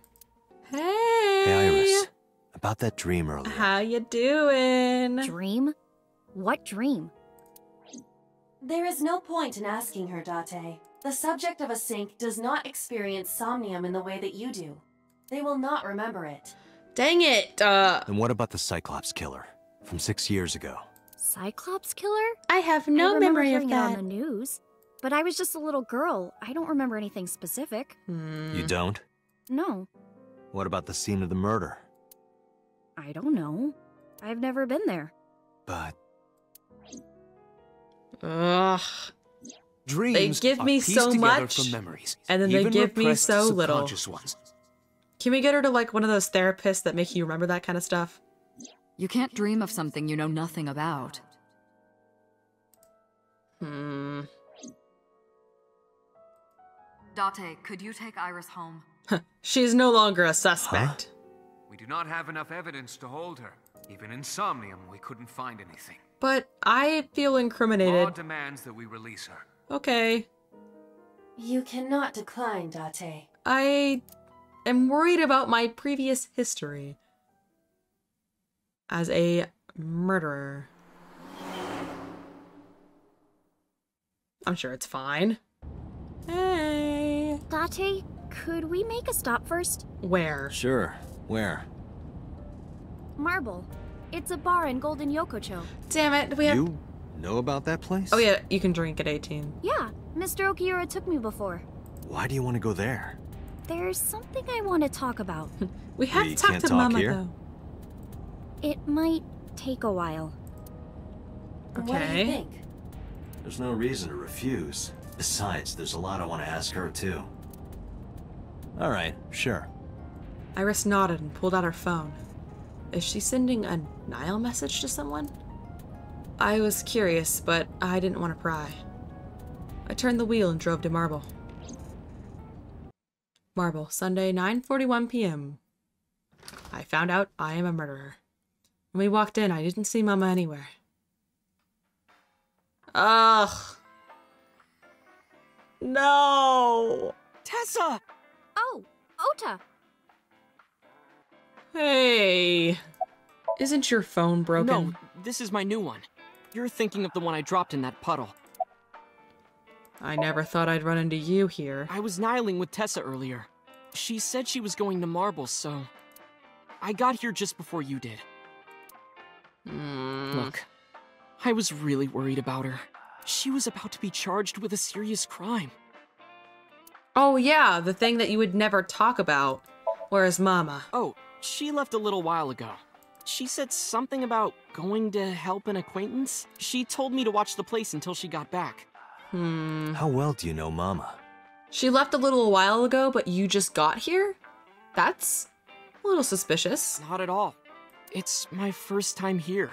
Hey. Hey, Iris. About that dream earlier. How you doing? Dream? What dream? There is no point in asking her, Date. The subject of a sink does not experience somnium in the way that you do. They will not remember it. Dang it! And what about the Cyclops killer from 6 years ago? Cyclops killer? I have I no remember memory of hearing that. it on the news, but I was just a little girl. I don't remember anything specific. You don't? No, What about the scene of the murder? I don't know. I've never been there. But... Ugh. Dreams they give me are pieced so together much, from memories, and then they even give me repressed so little. subconscious ones. Can we get her to like one of those therapists that make you remember that kind of stuff? You can't dream of something you know nothing about. Hmm. Date, could you take Iris home? She's no longer a suspect. We do not have enough evidence to hold her. Even in Somnium, we couldn't find anything. But I feel incriminated. Law demands that we release her. Okay. You cannot decline, Date. I am worried about my previous history as a murderer. I'm sure it's fine. Hey. Date, could we make a stop first? Where? Sure. Where? Marble. It's a bar in Golden Yokocho. Damn it, we have... You know about that place? Oh yeah, you can drink at 18. Yeah, Mr. Okiura took me before. Why do you want to go there? There's something I want to talk about. We have We to talk can't to talk Mama here? though. It might take a while. What do you Okay. think? There's no reason to refuse. Besides, there's a lot I want to ask her, too. All right, sure. Iris nodded and pulled out her phone. Is she sending a Nile message to someone? I was curious, but I didn't want to pry. I turned the wheel and drove to Marble. Marble, Sunday, 9:41 p.m. I found out I am a murderer. When we walked in, I didn't see Mama anywhere. Ugh. No. Tessa! Oh, Ota! Hey. Isn't your phone broken? No, this is my new one. You're thinking of the one I dropped in that puddle. I never thought I'd run into you here. I was nihiling with Tessa earlier. She said she was going to Marble, so... I got here just before you did. Look, I was really worried about her. She was about to be charged with a serious crime. Oh yeah, the thing that you would never talk about. Where's Mama? Oh, she left a little while ago. She said something about going to help an acquaintance. She told me to watch the place until she got back. How well do you know Mama? She left a little while ago, but you just got here? That's a little suspicious. Not at all. It's my first time here.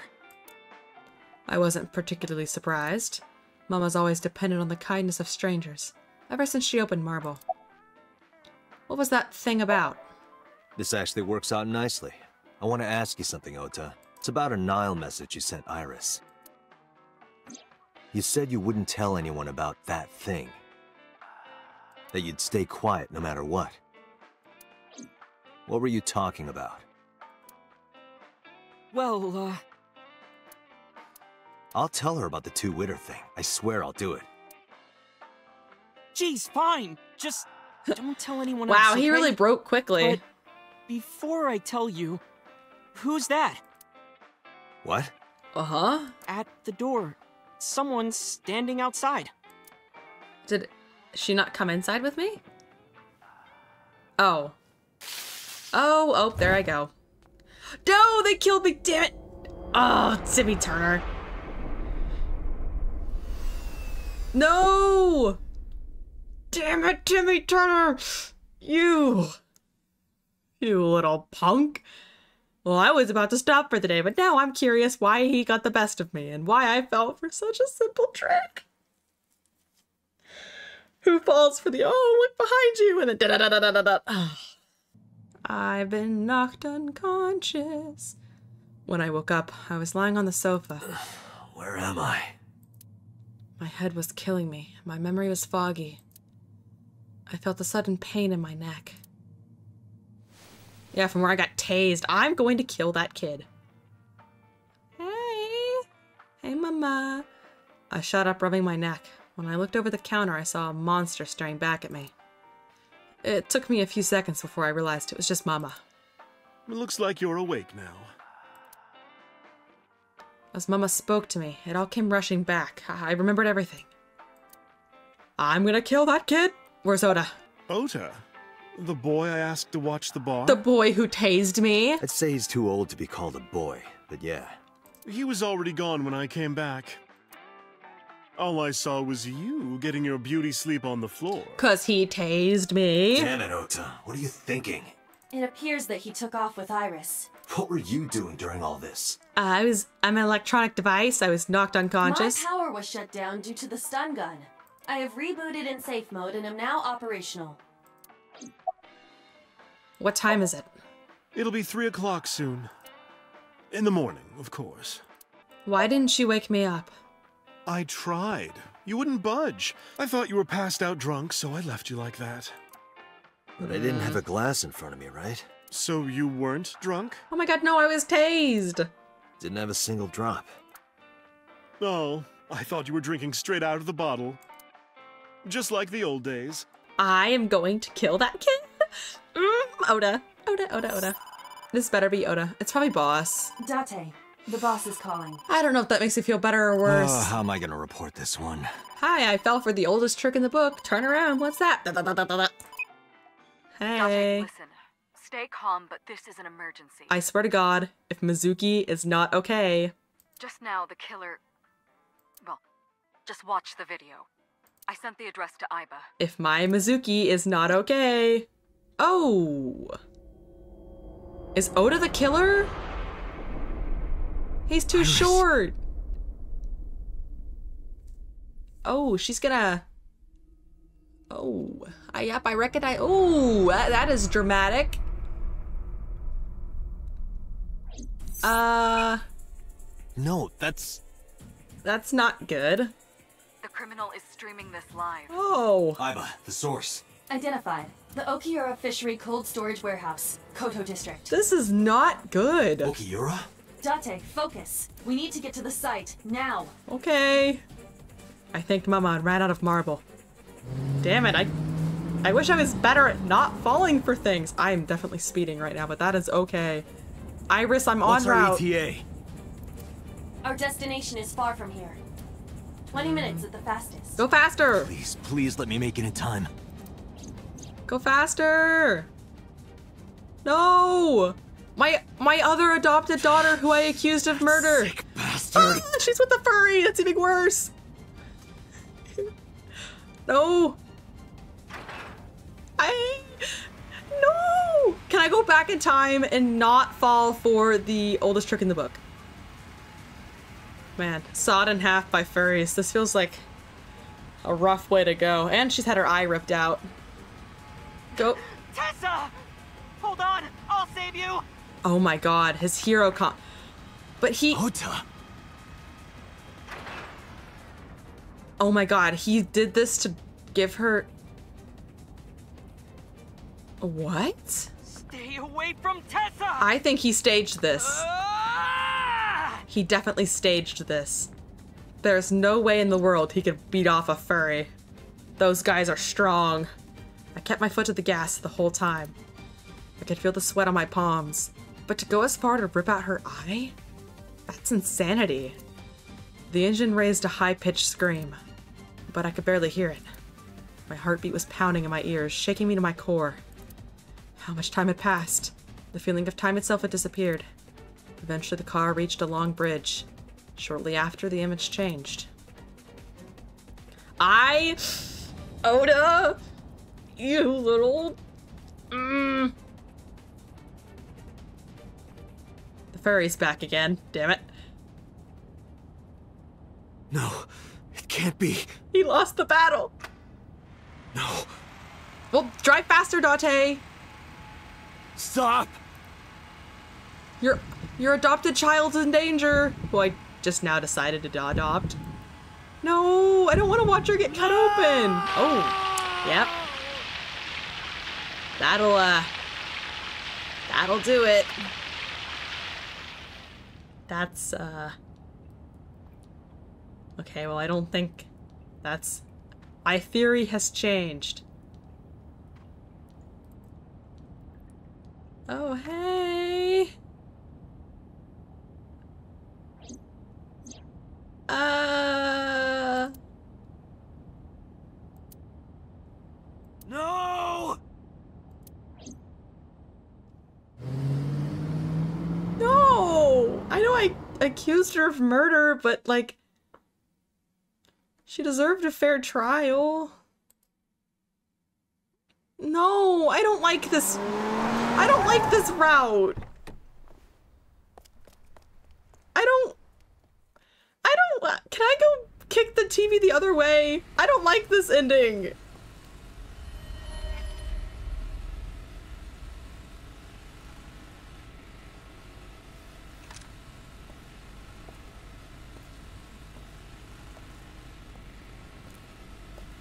I wasn't particularly surprised. Mama's always depended on the kindness of strangers, ever since she opened Marble. What was that thing about? This actually works out nicely. I want to ask you something, Ota. It's about a Nile message you sent Iris. You said you wouldn't tell anyone about that thing. That you'd stay quiet no matter what. What were you talking about? Well, I'll tell her about the two-witter thing. I swear I'll do it. Geez, fine. Just don't tell anyone else, Wow, he okay? really broke quickly. But before I tell you, who's that? What? Uh-huh. At the door. Someone's standing outside. Did she not come inside with me? Oh. Oh, there I go. No, they killed me, damn it! Oh, Timmy Turner. No! Damn it, Timmy Turner! You little punk. Well, I was about to stop for the day, but now I'm curious why he got the best of me and why I fell for such a simple trick. Who falls for the, oh, look behind you, and then da-da-da-da-da-da. I've been knocked unconscious. When I woke up, I was lying on the sofa. Where am I? My head was killing me. My memory was foggy. I felt a sudden pain in my neck. Yeah, from where I got tased. I'm going to kill that kid. Hey. Hey, mama. I shot up, rubbing my neck. When I looked over the counter, I saw a monster staring back at me. It took me a few seconds before I realized it was just Mama. It looks like you're awake now. As Mama spoke to me, it all came rushing back. I remembered everything. I'm gonna kill that kid. Where's Ota? Ota? The boy I asked to watch the bar? The boy who tased me? I'd say he's too old to be called a boy, but yeah. He was already gone when I came back. All I saw was you getting your beauty sleep on the floor. 'Cause he tased me. Damn it, Ota. What are you thinking? It appears that he took off with Iris. What were you doing during all this? I'm an electronic device. I was knocked unconscious. My power was shut down due to the stun gun. I have rebooted in safe mode and am now operational. What time is it? It'll be 3 o'clock soon. In the morning, of course. Why didn't you wake me up? I tried. You wouldn't budge. I thought you were passed out drunk, so I left you like that. But I didn't have a glass in front of me, right? So you weren't drunk? Oh my god, no, I was tased. Didn't have a single drop. Oh, I thought you were drinking straight out of the bottle. Just like the old days. I am going to kill that kid. Ota. Ota. This better be Ota. It's probably Boss. Date, the boss is calling. I don't know if that makes me feel better or worse. Oh, how am I gonna report this one? Hi, I fell for the oldest trick in the book. Turn around. What's that? Hey. Date, listen. Stay calm, but this is an emergency. I swear to God, if Mizuki is not okay. Just now, the killer... Well, just watch the video. I sent the address to Iba. If my Mizuki is not okay. Oh. Is Ota the killer? He's too short. Oh, she's gonna... Oh. Yep, I recognize... Oh, that is dramatic. No, that's not good. The criminal is streaming this live. Oh. Iba, the source. Identified. The Okiura Fishery Cold Storage Warehouse, Koto District. This is not good. Okiura? Date, focus. We need to get to the site, now. Okay. I thanked Mama and ran out of marble. Damn it, I wish I was better at not falling for things. I am definitely speeding right now, but that is okay. Iris, I'm What's on route. What's our ETA? Our destination is far from here. 20 minutes at the fastest. Go faster! Please let me make it in time. Go faster! No! My other adopted daughter who I accused of murder! Sick bastard! She's with the furry! That's even worse! No! No! Can I go back in time and not fall for the oldest trick in the book? Man, sawed in half by furries. This feels like a rough way to go. And she's had her eye ripped out. Go. Tessa! Hold on! I'll save you! Oh my god, his hero But he... Ota! Oh my god, he did this to give her... What? Stay away from Tessa! I think he staged this. He definitely staged this. There's no way in the world he could beat off a furry. Those guys are strong. I kept my foot to the gas the whole time. I could feel the sweat on my palms. But to go as far to rip out her eye? That's insanity. The engine raised a high-pitched scream, but I could barely hear it. My heartbeat was pounding in my ears, shaking me to my core. How much time had passed? The feeling of time itself had disappeared. Eventually the car reached a long bridge. Shortly after, the image changed. Oda! You little... The furry's back again, damn it. No, it can't be. He lost the battle. No. Well, drive faster, Date. Stop! Your adopted child's in danger, who I just now decided to adopt. No, I don't want to watch her get cut open. Oh, yep. That'll do it. That's, okay, well, I don't think that's... My theory has changed. Oh, hey. No! No! I know I accused her of murder, but, like, she deserved a fair trial. No, I don't like this. I don't like this route. Can I go kick the TV the other way? I don't like this ending.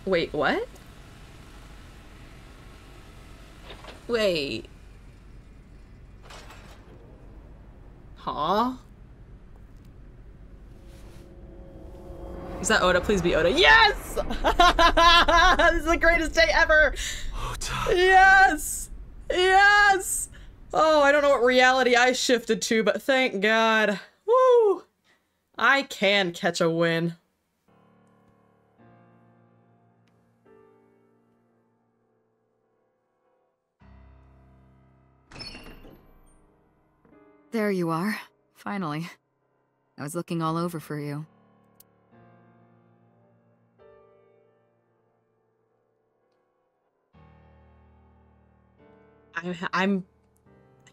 Wait, what? Wait. Huh? Is that Oda? Please be Oda. Yes! This is the greatest day ever! Oda. Yes! Yes! Oh, I don't know what reality I shifted to, but thank God. Woo! I can catch a win. There you are. Finally. I was looking all over for you. I'm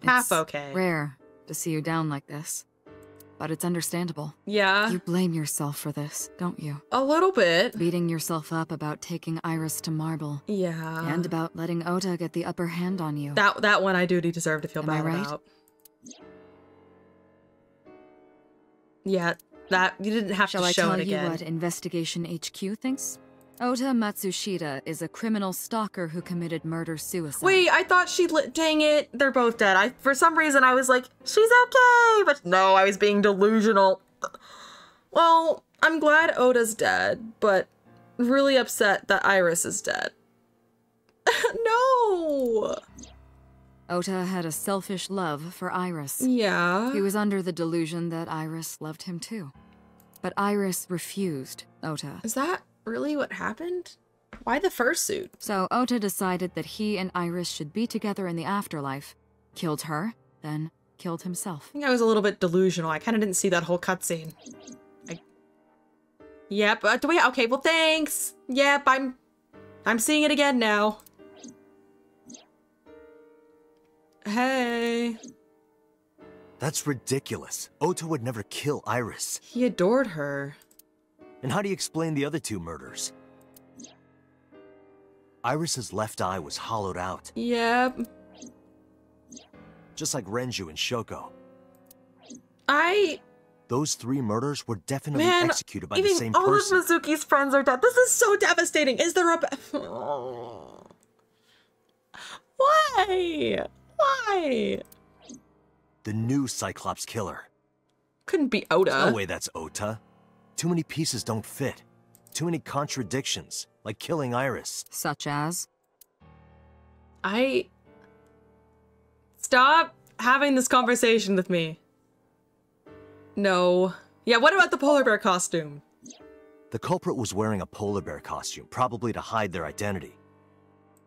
half It's okay. Rare to see you down like this, but it's understandable. Yeah. You blame yourself for this, don't you? A little bit. Beating yourself up about taking Iris to Marble. Yeah. And about letting Ota get the upper hand on you. That one I do deserve to feel Am I bad right? about. Yeah, that you didn't have Shall to I show tell it again. you what Investigation HQ thinks? Ota Matsushita is a criminal stalker who committed murder-suicide. Wait, I thought she dang it, they're both dead. For some reason I was like, she's okay, but no, I was being delusional. Well, I'm glad Oda's dead, but really upset that Iris is dead. No! Ota had a selfish love for Iris. Yeah. He was under the delusion that Iris loved him too. But Iris refused Ota. Is that really what happened? Why the fursuit? So Ota decided that he and Iris should be together in the afterlife. Killed her, then killed himself. I think I was a little bit delusional. I kind of didn't see that whole cutscene. Yep. Okay. Well, thanks. Yep. I'm seeing it again now. Hey. That's ridiculous. Ota would never kill Iris. He adored her. And how do you explain the other two murders? Iris's left eye was hollowed out. Yep. Just like Renju and Shoko. Those three murders were definitely executed by the same person. All of Mizuki's friends are dead. This is so devastating. Is there a... What? Why? Why? The new Cyclops killer. Couldn't be Ota. There's no way that's Ota. Too many pieces don't fit. Too many contradictions, like killing Iris. Such as? Stop having this conversation with me. No. Yeah, what about the polar bear costume? The culprit was wearing a polar bear costume, probably to hide their identity.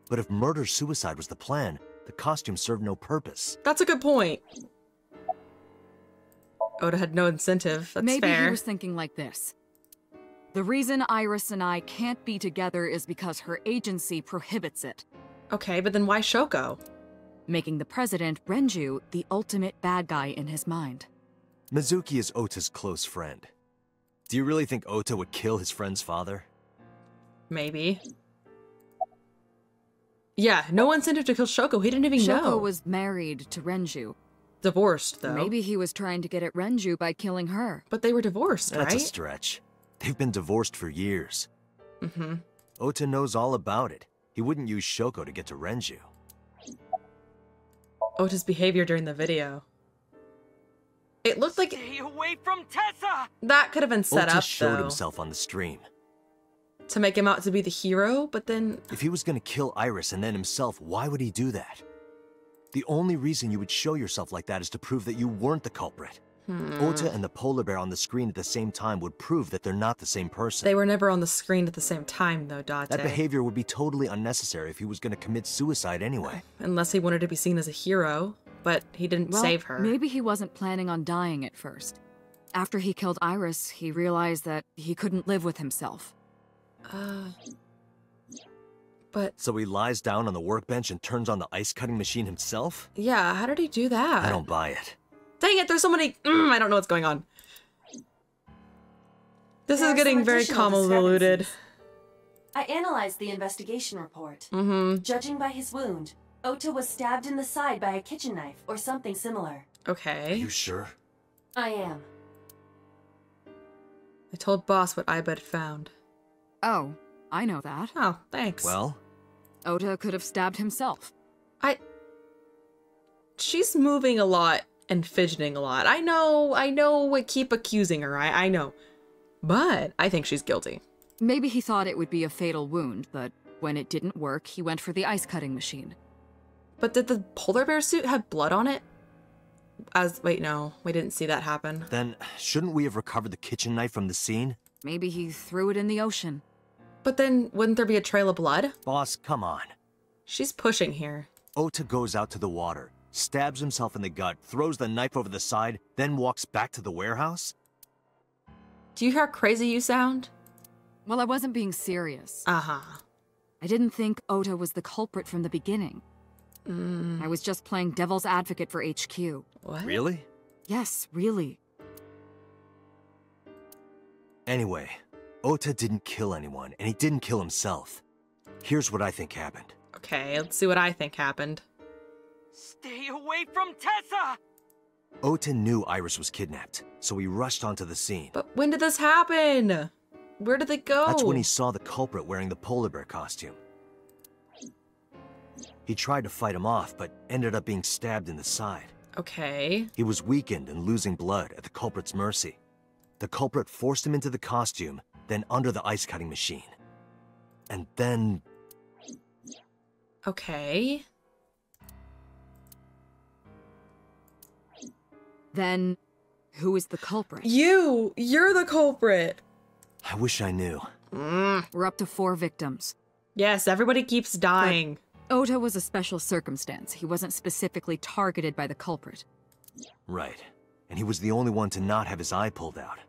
But if murder-suicide was the plan, the costume served no purpose. That's a good point. Ota had no incentive. That's Maybe fair. he was thinking like this. The reason Iris and I can't be together is because her agency prohibits it. Okay, but then why Shoko? Making the president, Renju, the ultimate bad guy in his mind. Mizuki is Ota's close friend. Do you really think Ota would kill his friend's father? Maybe. Yeah, no incentive to kill Shoko. He didn't even know. Shoko was married to Renju. Divorced, though. Maybe he was trying to get at Renju by killing her. But they were divorced, right? That's a stretch. They've been divorced for years. Mm-hmm. Ota knows all about it. He wouldn't use Shoko to get to Renju. Ota's behavior during the video. It looked like... Stay away from Tessa! That could have been set Ota up, showed though. himself on the stream. To make him out to be the hero, but then... If he was gonna kill Iris and then himself, why would he do that? The only reason you would show yourself like that is to prove that you weren't the culprit. Ota and the polar bear on the screen at the same time would prove that they're not the same person. They were never on the screen at the same time, though, Date. That behavior would be totally unnecessary if he was gonna commit suicide anyway. Unless he wanted to be seen as a hero, but he didn't save her. Maybe he wasn't planning on dying at first. After he killed Iris, he realized that he couldn't live with himself. But... So he lies down on the workbench and turns on the ice-cutting machine himself? Yeah, how did he do that? I don't buy it. Dang it, there's so many... I don't know what's going on. This is getting very convoluted. I analyzed the investigation report. Mm-hmm. Judging by his wound, Ota was stabbed in the side by a kitchen knife or something similar. Okay. Are you sure? I am. I told Boss what Aiba had found. Oh, I know that. Oh, thanks. Well? Ota could have stabbed himself. She's moving a lot and fidgeting a lot. I know we keep accusing her, I know. But I think she's guilty. Maybe he thought it would be a fatal wound, but when it didn't work, he went for the ice-cutting machine. But did the polar bear suit have blood on it? Wait, no, we didn't see that happen. Then, shouldn't we have recovered the kitchen knife from the scene? Maybe he threw it in the ocean. But then, wouldn't there be a trail of blood? Boss, come on. She's pushing here. Ota goes out to the water, stabs himself in the gut, throws the knife over the side, then walks back to the warehouse? Do you hear how crazy you sound? Well, I wasn't being serious. Uh-huh. I didn't think Ota was the culprit from the beginning. I was just playing devil's advocate for HQ. What? Really? Yes, really. Anyway, Ota didn't kill anyone, and he didn't kill himself. Here's what I think happened. Okay, let's see what I think happened. Stay away from Tessa! Ota knew Iris was kidnapped, so he rushed onto the scene. But when did this happen? Where did they go? That's when he saw the culprit wearing the polar bear costume. He tried to fight him off, but ended up being stabbed in the side. Okay. He was weakened and losing blood at the culprit's mercy. The culprit forced him into the costume, then under the ice-cutting machine. And then... Okay. Then, who is the culprit? You're the culprit! I wish I knew. We're up to 4 victims. Yes, everybody keeps dying. But Ota was a special circumstance. He wasn't specifically targeted by the culprit. Right. And he was the only one to not have his eye pulled out.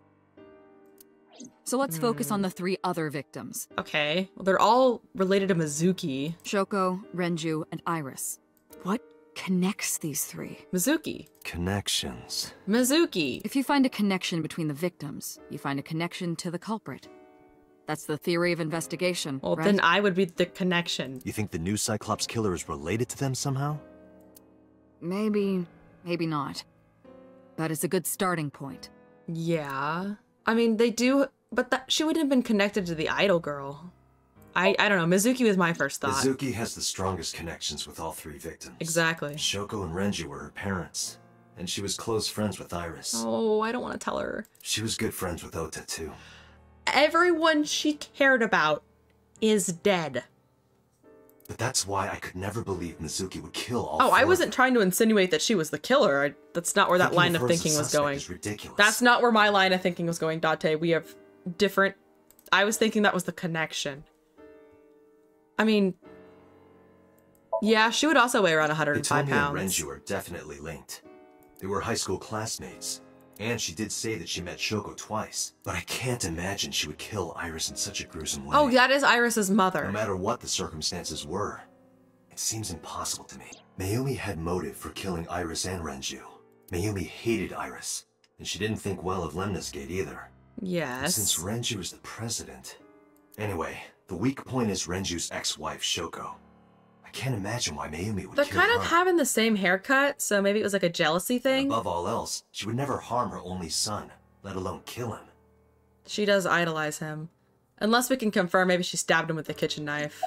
So let's focus on the 3 other victims. Okay. Well, they're all related to Mizuki. Shoko, Renju, and Iris. What connects these 3? Mizuki. Connections. Mizuki. If you find a connection between the victims, you find a connection to the culprit. That's the theory of investigation, Well, right? then I would be the connection. You think the new Cyclops killer is related to them somehow? Maybe, maybe not. But it's a good starting point. Yeah. I mean, they do, but she wouldn't have been connected to the idol girl. I don't know. Mizuki was my first thought. Mizuki has the strongest connections with all 3 victims. Exactly. Shoko and Renju were her parents, and she was close friends with Iris. Oh, I don't want to tell her. She was good friends with Ota, too. Everyone she cared about is dead. But that's why I could never believe Mizuki would kill all 4 I wasn't trying to insinuate that she was the killer. That's not where that line of thinking was going. Ridiculous. That's not where my line of thinking was going, Date. We have different... I was thinking that was the connection. I mean... Yeah, she would also weigh around 105 pounds. Itomi and Renju are definitely linked. They were high school classmates. And she did say that she met Shoko twice. But I can't imagine she would kill Iris in such a gruesome way. Oh, that is Iris's mother. No matter what the circumstances were, it seems impossible to me. Mayumi had motive for killing Iris and Renju. Mayumi hated Iris, and she didn't think well of Lemnis Gate either. Yes. And since Renju is the president... Anyway, the weak point is Renju's ex-wife, Shoko. I can't imagine why Mayumi would They're kill her. kind of having the same haircut, so maybe it was like a jealousy thing. Above all else, she would never harm her only son, let alone kill him. She does idolize him. Unless we can confirm maybe she stabbed him with the kitchen knife.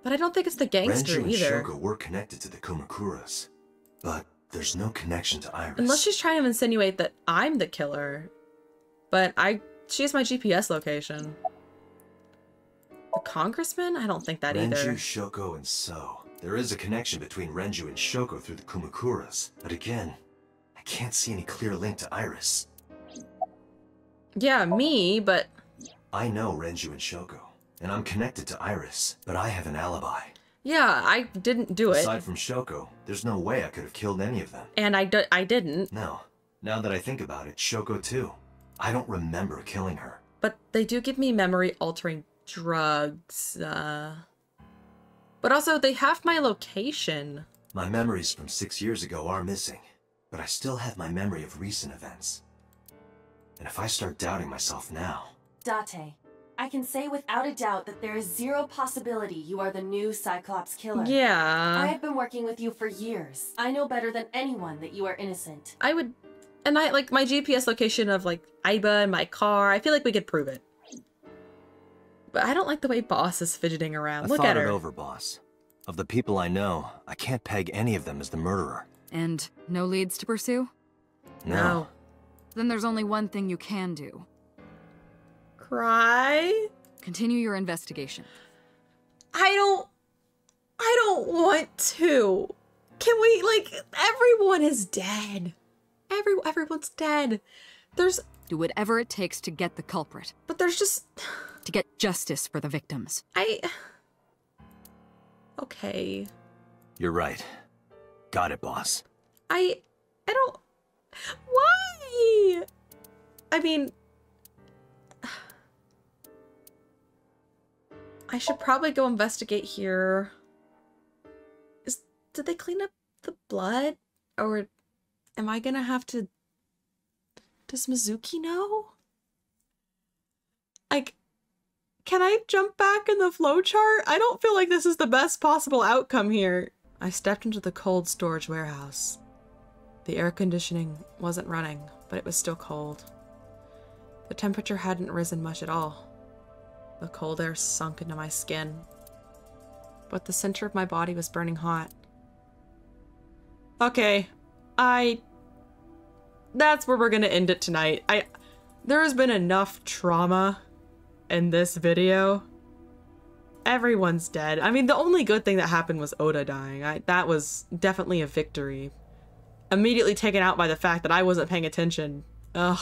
But I don't think it's the gangster Renju either. and Shoko were connected to the Kumakuras, but there's no connection to Iris. Unless she's trying to insinuate that I'm the killer. But she has my GPS location. The congressman? I don't think that either. Renju, Shoko, and So. There is a connection between Renju and Shoko through the Kumakuras, but again, I can't see any clear link to Iris. Yeah, me, but... I know Renju and Shoko, and I'm connected to Iris, but I have an alibi. Yeah, I didn't do it. Aside from Shoko, there's no way I could have killed any of them. And I didn't. No. Now that I think about it, Shoko too. I don't remember killing her. But they do give me memory-altering drugs, But also, they have my location. My memories from 6 years ago are missing, but I still have my memory of recent events. And if I start doubting myself now... Date, I can say without a doubt that there is zero possibility you are the new Cyclops killer. Yeah. I have been working with you for years. I know better than anyone that you are innocent. I would... And I, like, my GPS location of, like, Aiba and my car, I feel like we could prove it. But I don't like the way Boss is fidgeting around. Look at her. I thought it over, Boss. Of the people I know, I can't peg any of them as the murderer. And no leads to pursue? No. Then there's only one thing you can do. Cry? Continue your investigation. I don't want to. Can we, like, everyone is dead. Everyone's dead. Do whatever it takes to get the culprit. But there's just... To get justice for the victims. Okay. You're right. Got it, Boss. I don't... Why? I mean... I should probably go investigate here. Did they clean up the blood? Or am I gonna have to... Does Mizuki know? Like, can I jump back in the flowchart? I don't feel like this is the best possible outcome here. I stepped into the cold storage warehouse. The air conditioning wasn't running, but it was still cold. The temperature hadn't risen much at all. The cold air sunk into my skin, but the center of my body was burning hot. Okay, that's where we're gonna end it tonight. There has been enough trauma in this video. Everyone's dead. I mean, the only good thing that happened was Oda dying. That was definitely a victory. Immediately taken out by the fact that I wasn't paying attention. Ugh.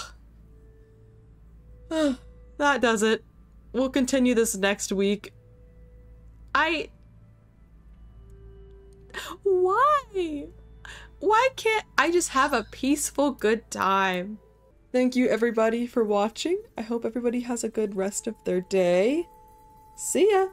That does it. We'll continue this next week. Why? Why can't I just have a peaceful, good time? Thank you everybody for watching. I hope everybody has a good rest of their day. See ya!